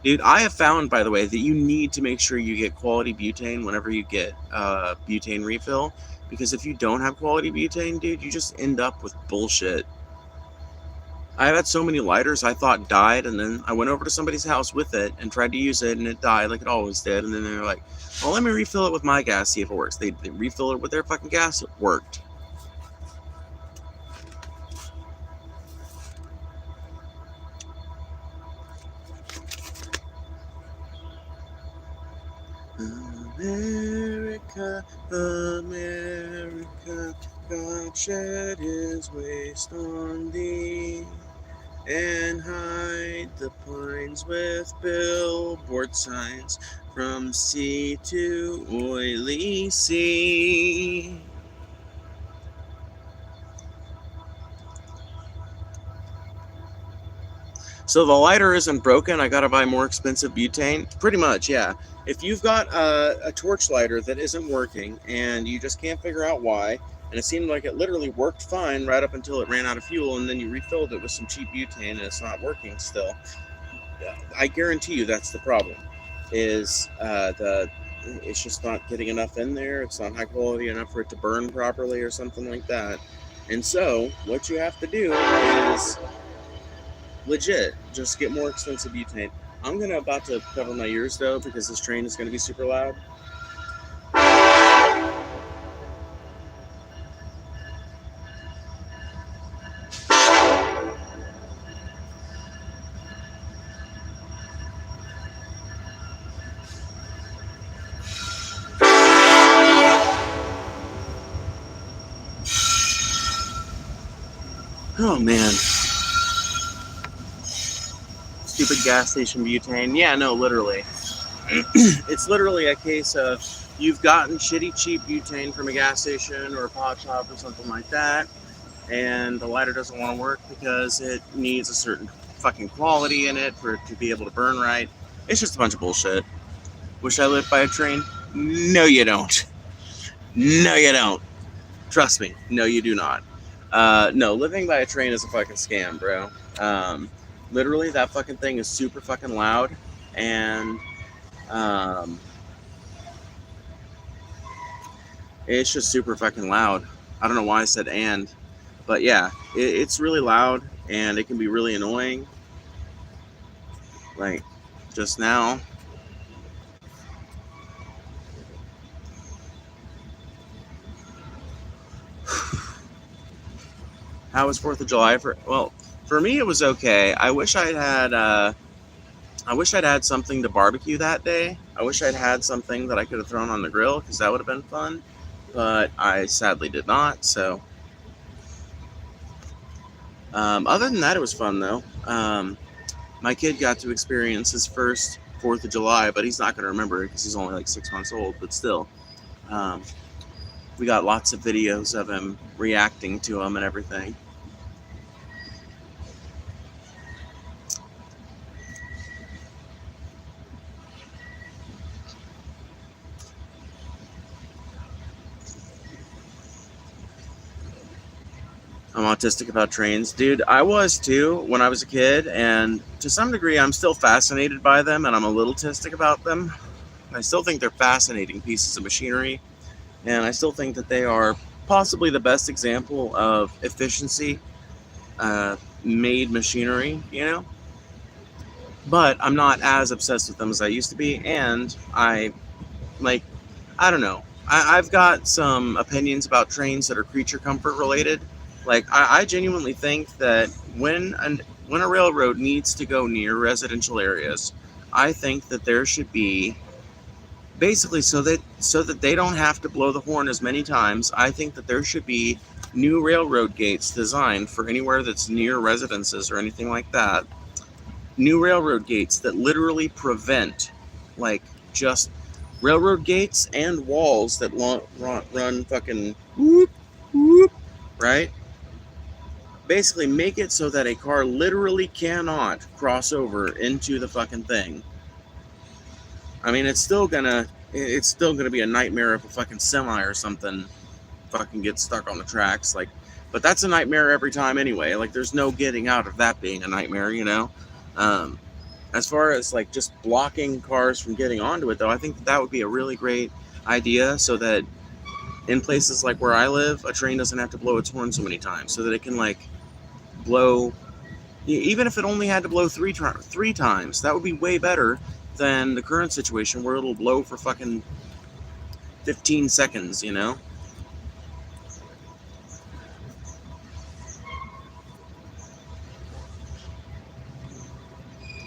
Dude, I have found, by the way, that you need to make sure you get quality butane whenever you get butane refill, because if you don't have quality butane, dude, you just end up with bullshit. I've had so many lighters I thought died, and then I went over to somebody's house with it and tried to use it, and it died like it always did. And then they were like, well, let me refill it with my gas, see if it works. They refill it with their fucking gas, it worked. America, America, God shed his waste on thee, and hide the pines with billboard signs from sea to oily sea. So the lighter isn't broken. I gotta buy more expensive butane. Pretty much, yeah. If you've got a torch lighter that isn't working and you just can't figure out why, and it seemed like it literally worked fine right up until it ran out of fuel, and then you refilled it with some cheap butane and it's not working still, I guarantee you that's the problem. Is it's just not getting enough in there. It's not high quality enough for it to burn properly or something like that. And so what you have to do is legit just get more expensive butane. I'm about to cover my ears though, because this train is gonna be super loud. Oh man. Stupid gas station butane. Yeah, no, literally. It's literally a case of you've gotten shitty cheap butane from a gas station or a pot shop or something like that, and the lighter doesn't want to work because it needs a certain fucking quality in it for it to be able to burn right. It's just a bunch of bullshit. Wish I lived by a train? No, you don't. No, you don't. Trust me. No, you do not. No, living by a train is a fucking scam, bro. Literally, that fucking thing is super fucking loud, and it's just super fucking loud. I don't know why I said and, but yeah, it's really loud, and it can be really annoying. Like, just now. How was 4th of July? For me, it was okay. I wish I'd had something to barbecue that day. I wish I'd had something that I could have thrown on the grill, because that would have been fun. But I sadly did not. So, other than that, it was fun though. My kid got to experience his first 4th of July, but he's not going to remember it because he's only like 6 months old. But still, we got lots of videos of him reacting to them and everything. I'm autistic about trains. Dude, I was too when I was a kid, and to some degree, I'm still fascinated by them, and I'm a little autistic about them. I still think they're fascinating pieces of machinery, and I still think that they are possibly the best example of efficiency made machinery, you know? But I'm not as obsessed with them as I used to be, and like, I don't know. I've got some opinions about trains that are creature comfort related. Like, I genuinely think that when a railroad needs to go near residential areas, I think that there should be basically so that they don't have to blow the horn as many times. I think that there should be new railroad gates designed for anywhere that's near residences or anything like that. New railroad gates that literally prevent, like, just railroad gates and walls that run fucking whoop, whoop, right? Basically, make it so that a car literally cannot cross over into the fucking thing. I mean, it's still gonna be a nightmare if a fucking semi or something fucking gets stuck on the tracks. Like, but that's a nightmare every time anyway. Like, there's no getting out of that being a nightmare, you know. Um, as far as like just blocking cars from getting onto it, though, I think that would be a really great idea, so that in places like where I live, a train doesn't have to blow its horn so many times, so that it can like blow. Even if it only had to blow three times, that would be way better than the current situation where it'll blow for fucking 15 seconds, you know?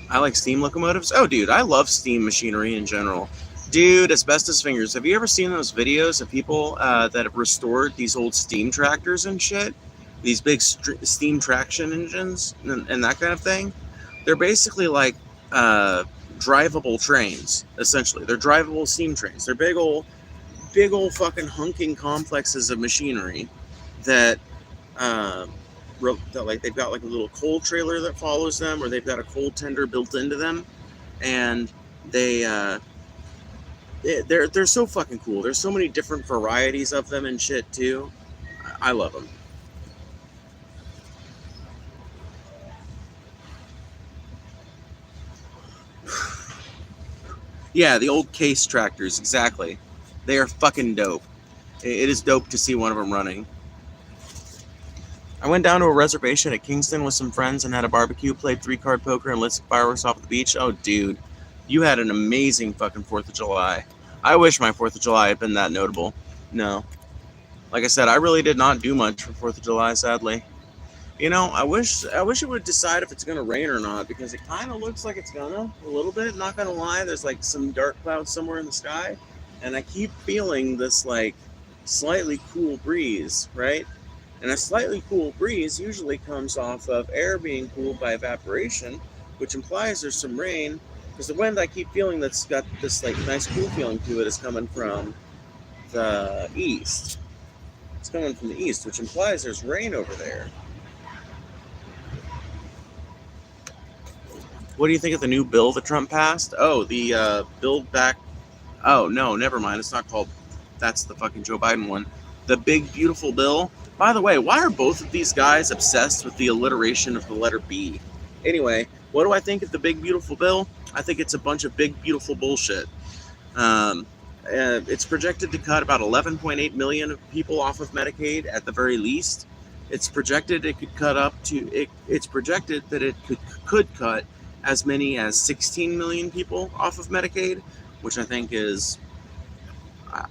I like steam locomotives. Oh, dude, I love steam machinery in general. Dude, asbestos fingers. Have you ever seen those videos of people that have restored these old steam tractors and shit? These big steam traction engines and that kind of thing? They're basically like drivable trains, essentially. They're drivable steam trains. They're big old fucking hunking complexes of machinery that uh, that like they've got like a little coal trailer that follows them, or they've got a coal tender built into them, and they they're so fucking cool. There's so many different varieties of them and shit too. I love them. Yeah, the old case tractors, exactly. They are fucking dope. It is dope to see one of them running. I went down to a reservation at Kingston with some friends and had a barbecue, played 3-card poker, and lit some fireworks off the beach. Oh, dude, you had an amazing fucking 4th of July. I wish my 4th of July had been that notable. No. Like I said, I really did not do much for 4th of July, sadly. You know, I wish it would decide if it's gonna rain or not, because it kind of looks like it's gonna a little bit. Not gonna lie, there's like some dark clouds somewhere in the sky, and I keep feeling this like slightly cool breeze, right? And a slightly cool breeze usually comes off of air being cooled by evaporation, which implies there's some rain. Because the wind I keep feeling that's got this like nice cool feeling to it is coming from the east. It's coming from the east, which implies there's rain over there. What do you think of the new bill that Trump passed? Oh, the Build Back. Oh, no, never mind. It's not called. That's the fucking Joe Biden one. The Big Beautiful Bill. By the way, why are both of these guys obsessed with the alliteration of the letter B? Anyway, what do I think of the Big Beautiful Bill? I think it's a bunch of big, beautiful bullshit. Um, it's projected to cut about 11.8 million people off of Medicaid at the very least. It's projected it could cut up to. It's projected that it could cut as many as 16 million people off of Medicaid, which I think is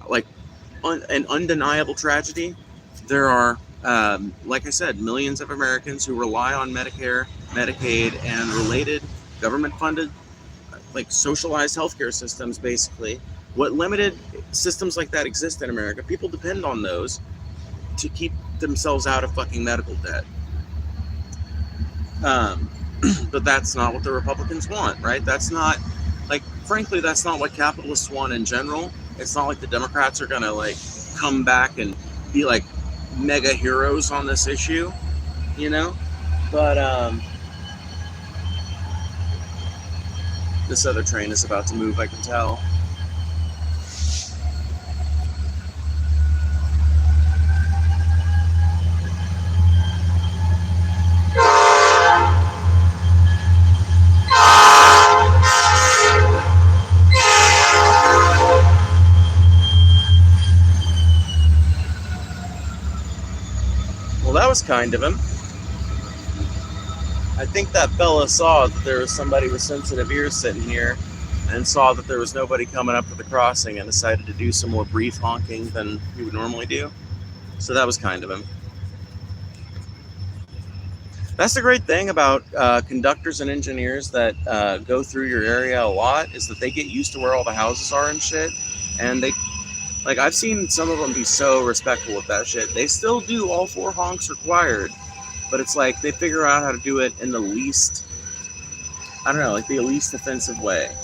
like an undeniable tragedy. There are, like I said, millions of Americans who rely on Medicare, Medicaid, and related government-funded, like socialized healthcare systems, basically. What limited systems like that exist in America, people depend on those to keep themselves out of fucking medical debt. But that's not what the Republicans want, right? That's not, like, frankly, that's not what capitalists want in general. It's not like the Democrats are gonna, like, come back and be, like, mega heroes on this issue, you know? But, this other train is about to move, I can tell. kind of him. I think that fella saw that there was somebody with sensitive ears sitting here and saw that there was nobody coming up to the crossing and decided to do some more brief honking than he would normally do. So that was kind of him. That's the great thing about conductors and engineers that go through your area a lot, is that they get used to where all the houses are and shit. And they, like, I've seen some of them be so respectful with that shit. They still do all 4 honks required, but it's like they figure out how to do it in the least, I don't know, like the least offensive way.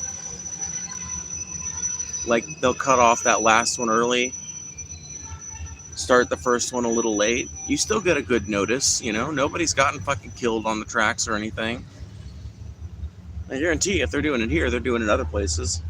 Like, they'll cut off that last one early, start the first one a little late. You still get a good notice, you know? Nobody's gotten fucking killed on the tracks or anything. I guarantee if they're doing it here, they're doing it other places.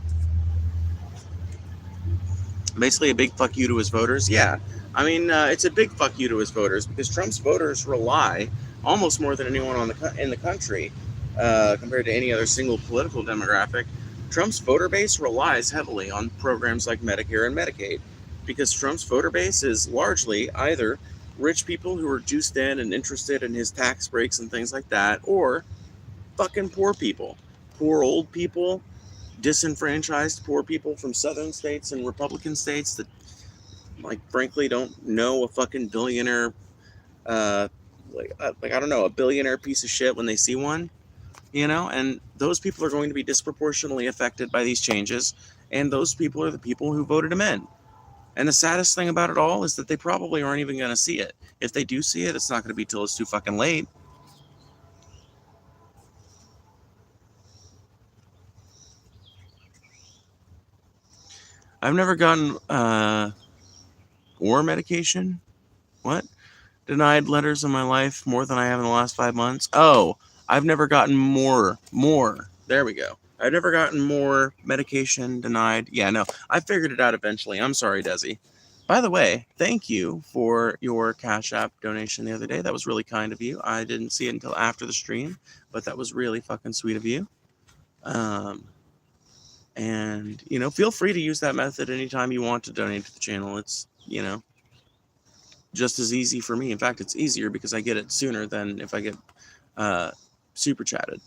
Basically a big fuck you to his voters. Yeah, I mean, it's a big fuck you to his voters, because Trump's voters rely almost more than anyone in the country, compared to any other single political demographic. Trump's voter base relies heavily on programs like Medicare and Medicaid, because Trump's voter base is largely either rich people who are juiced in and interested in his tax breaks and things like that, or fucking poor people, poor old people, disenfranchised poor people from southern states and Republican states that, like, frankly don't know a fucking billionaire, like I don't know, a billionaire piece of shit when they see one, you know. And those people are going to be disproportionately affected by these changes, and those people are the people who voted him in. And the saddest thing about it all is that they probably aren't even going to see it. If they do see it, it's not going to be till it's too fucking late. I've never gotten war medication. What? Denied letters in my life more than I have in the last 5 months. Oh, I've never gotten more. There we go. I've never gotten more medication denied. Yeah, no, I figured it out eventually. I'm sorry, Desi. By the way, thank you for your Cash App donation the other day. That was really kind of you. I didn't see it until after the stream, but that was really fucking sweet of you. And, you know, feel free to use that method anytime you want to donate to the channel. It's, you know, just as easy for me. In fact, it's easier because I get it sooner than if I get super chatted.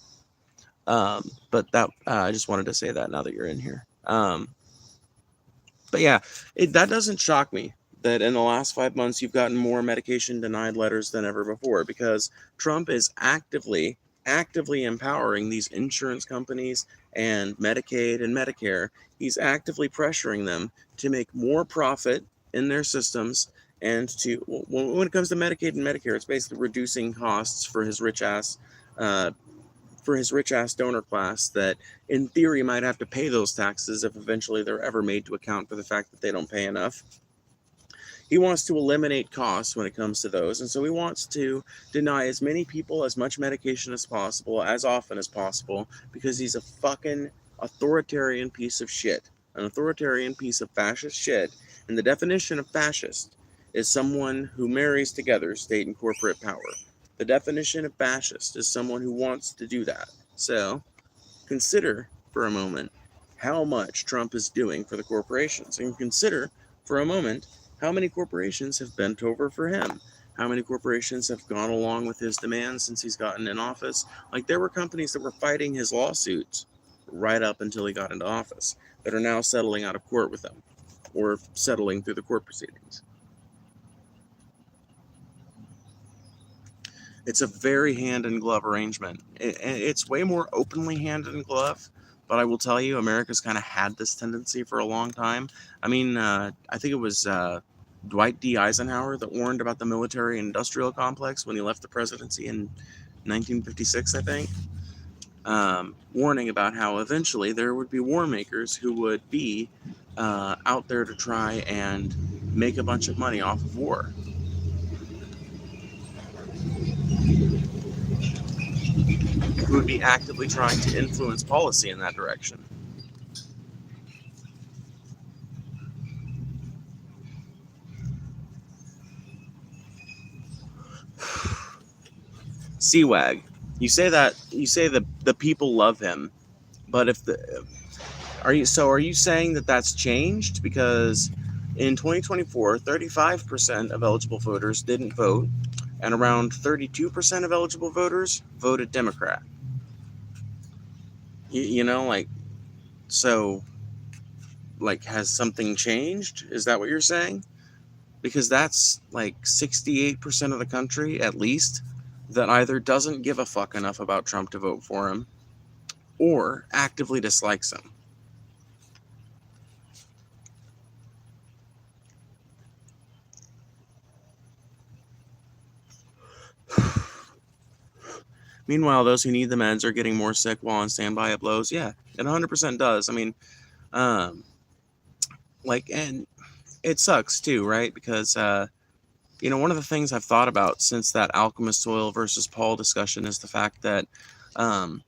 But that I just wanted to say that now that you're in here. But yeah, that doesn't shock me that in the last 5 months you've gotten more medication denied letters than ever before, because Trump is actively empowering these insurance companies and Medicaid and Medicare. He's actively pressuring them to make more profit in their systems, and to, when it comes to Medicaid and Medicare, it's basically reducing costs for his rich ass donor class that in theory might have to pay those taxes if eventually they're ever made to account for the fact that they don't pay enough. He wants to eliminate costs when it comes to those, and so he wants to deny as many people as much medication as possible, as often as possible, because he's a fucking authoritarian piece of shit. An authoritarian piece of fascist shit. And the definition of fascist is someone who marries together state and corporate power. The definition of fascist is someone who wants to do that. So consider for a moment how much Trump is doing for the corporations, and consider for a moment how many corporations have bent over for him. How many corporations have gone along with his demands since he's gotten in office? Like, there were companies that were fighting his lawsuits right up until he got into office that are now settling out of court with him, or settling through the court proceedings. It's a very hand-in-glove arrangement. It's way more openly hand-in-glove, but I will tell you, America's kind of had this tendency for a long time. I mean, I think it was Dwight D. Eisenhower that warned about the military-industrial complex when he left the presidency in 1956, I think. Warning about how eventually there would be war makers who would be out there to try and make a bunch of money off of war. Who would be actively trying to influence policy in that direction. CWAG, you say the people love him, but if are you saying that that's changed? Because in 2024, 35% of eligible voters didn't vote, and around 32% of eligible voters voted Democrat. You know, like, so, like, has something changed? Is that what you're saying? Because that's like 68% of the country, at least, that either doesn't give a fuck enough about Trump to vote for him or actively dislikes him. Meanwhile, those who need the meds are getting more sick while on standby at blows. Yeah, it 100% does. I mean, like, and it sucks too, right? Because, you know, one of the things I've thought about since that Alchemist Oil versus Paul discussion is the fact that, that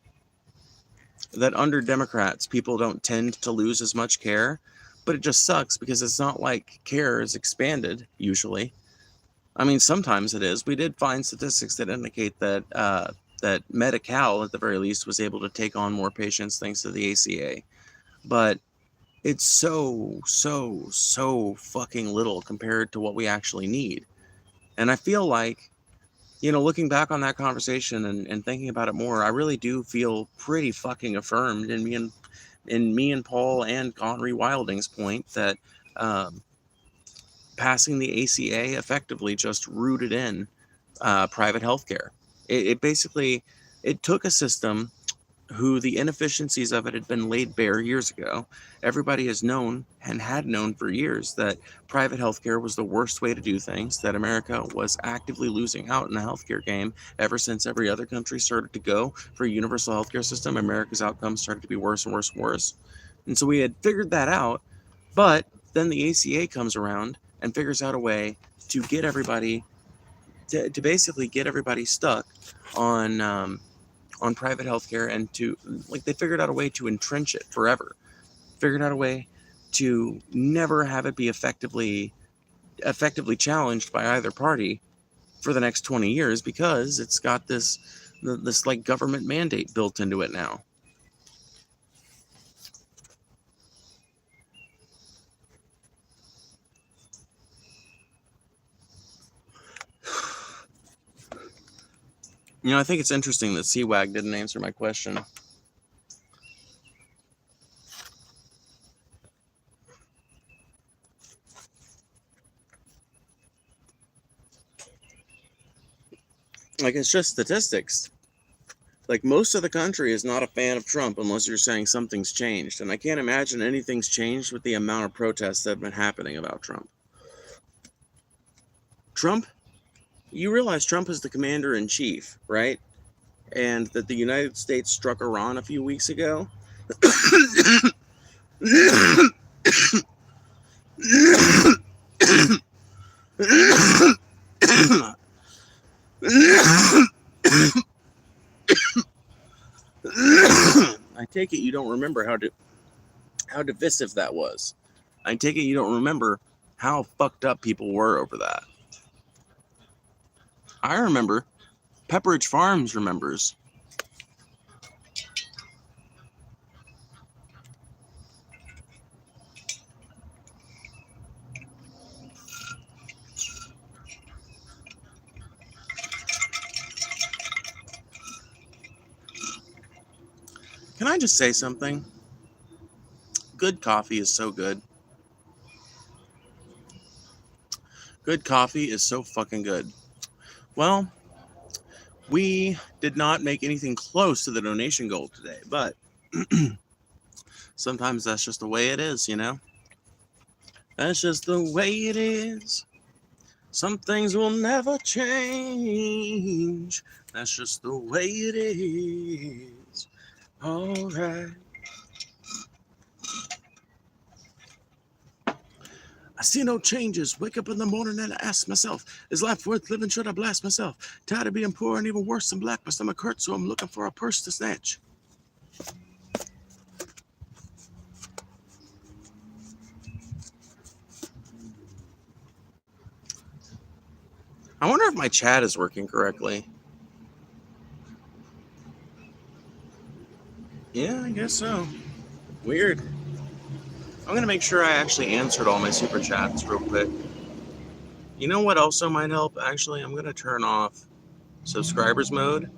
under Democrats, people don't tend to lose as much care, but it just sucks because it's not like care is expanded usually. I mean, sometimes it is. We did find statistics that indicate that that Medi-Cal, at the very least, was able to take on more patients thanks to the ACA. But it's so fucking little compared to what we actually need. And I feel like, you know, looking back on that conversation and thinking about it more, I really do feel pretty fucking affirmed in me and Paul and Conry Wilding's point that passing the ACA effectively just rooted in private healthcare. It basically, it took a system who the inefficiencies of it had been laid bare years ago. Everybody has known and had known for years that private healthcare was the worst way to do things, that America was actively losing out in the healthcare game ever since every other country started to go for a universal healthcare system. America's outcomes started to be worse and worse and worse. And so we had figured that out, but then the ACA comes around and figures out a way to get everybody to basically get everybody stuck on private healthcare, and to, like, they figured out a way to entrench it forever. Figured out a way to never have it be effectively challenged by either party for the next 20 years because it's got this like government mandate built into it now. You know, I think it's interesting that CWAG didn't answer my question. Like, it's just statistics. Like, most of the country is not a fan of Trump unless you're saying something's changed. And I can't imagine anything's changed with the amount of protests that have been happening about Trump. You realize Trump is the commander-in-chief, right? And that the United States struck Iran a few weeks ago. I take it you don't remember how divisive that was. I take it you don't remember how fucked up people were over that. I remember. Pepperidge Farms remembers. Can I just say something? Good coffee is so good. Good coffee is so fucking good. Well, we did not make anything close to the donation goal today, but sometimes that's just the way it is, you know? That's just the way it is. Some things will never change. That's just the way it is. All right. I see no changes. Wake up in the morning and I ask myself, is life worth living? Should I blast myself? Tired of being poor and even worse than black. My stomach hurts, so I'm looking for a purse to snatch. I wonder if my chat is working correctly. Yeah, I guess so. Weird. I'm going to make sure I actually answered all my super chats real quick. You know what also might help? Actually, I'm going to turn off subscribers mode.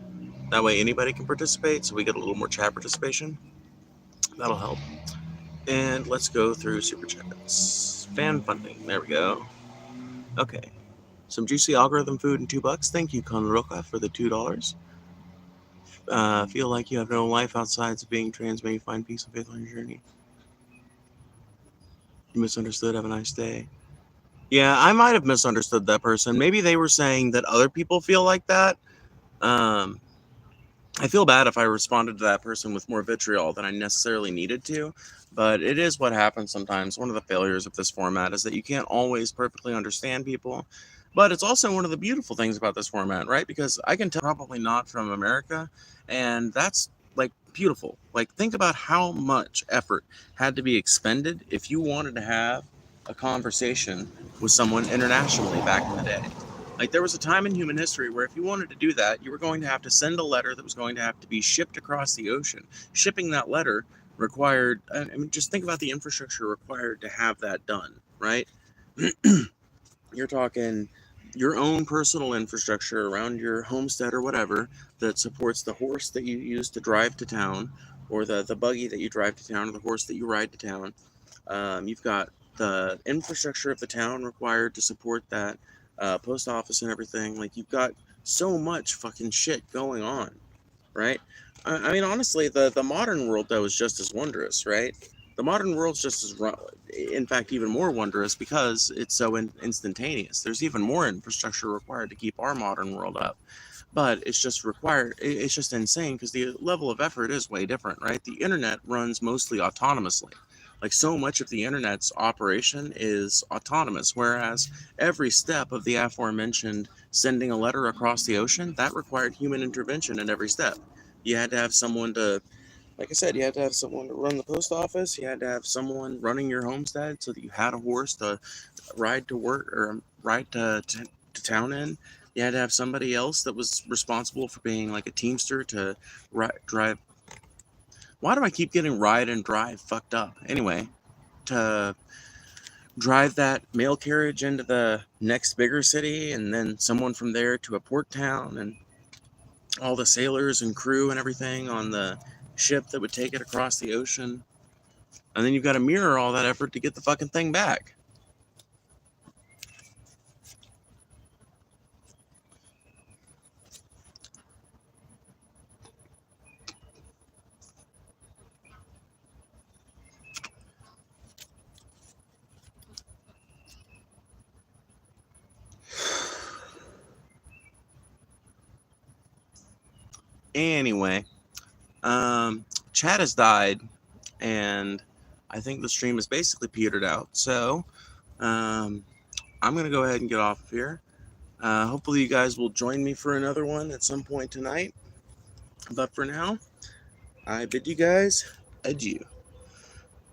That way anybody can participate, so we get a little more chat participation. That'll help. And let's go through super chats. Fan funding. There we go. Okay. Some juicy algorithm food and $2. Thank you, Conroca, for the $2. Feel like you have no life outside of being trans. May you find peace and faith on your journey. You misunderstood. Have a nice day. Yeah, I might have misunderstood that person. Maybe they were saying that other people feel like that. Um, I feel bad if I responded to that person with more vitriol than I necessarily needed to, but it is what happens sometimes. One of the failures of this format is that you can't always perfectly understand people, but it's also one of the beautiful things about this format, right? Because I can tell probably not from America, and that's like beautiful. Like, think about how much effort had to be expended if you wanted to have a conversation with someone internationally back in the day. Like, there was a time in human history where if you wanted to do that, you were going to have to send a letter that was going to have to be shipped across the ocean. Shipping that letter required, I mean, just think about the infrastructure required to have that done, right? You're talking your own personal infrastructure around your homestead or whatever that supports the horse that you use to drive to town, or the buggy that you drive to town, or the horse that you ride to town. You've got the infrastructure of the town required to support that, post office and everything. Like, you've got so much fucking shit going on, right? I mean, honestly, the modern world, though, is just as wondrous, right? The modern world's just as, in fact, even more wondrous because it's so instantaneous. There's even more infrastructure required to keep our modern world up. But it's just required, it's just insane because the level of effort is way different, right? The internet runs mostly autonomously. Like, so much of the internet's operation is autonomous, whereas every step of the aforementioned sending a letter across the ocean, that required human intervention in every step. You had to have someone to, like I said, you had to have someone to run the post office. You had to have someone running your homestead so that you had a horse to ride to work or ride to town in. You had to have somebody else that was responsible for being like a teamster to drive. Why do I keep getting ride and drive fucked up? Anyway, to drive that mail carriage into the next bigger city, and then someone from there to a port town, and all the sailors and crew and everything on the ship that would take it across the ocean. And then you've got to mirror all that effort to get the fucking thing back. Anyway, chat has died, and I think the stream is basically petered out. So, I'm going to go ahead and get off of here. Hopefully you guys will join me for another one at some point tonight. But for now, I bid you guys adieu.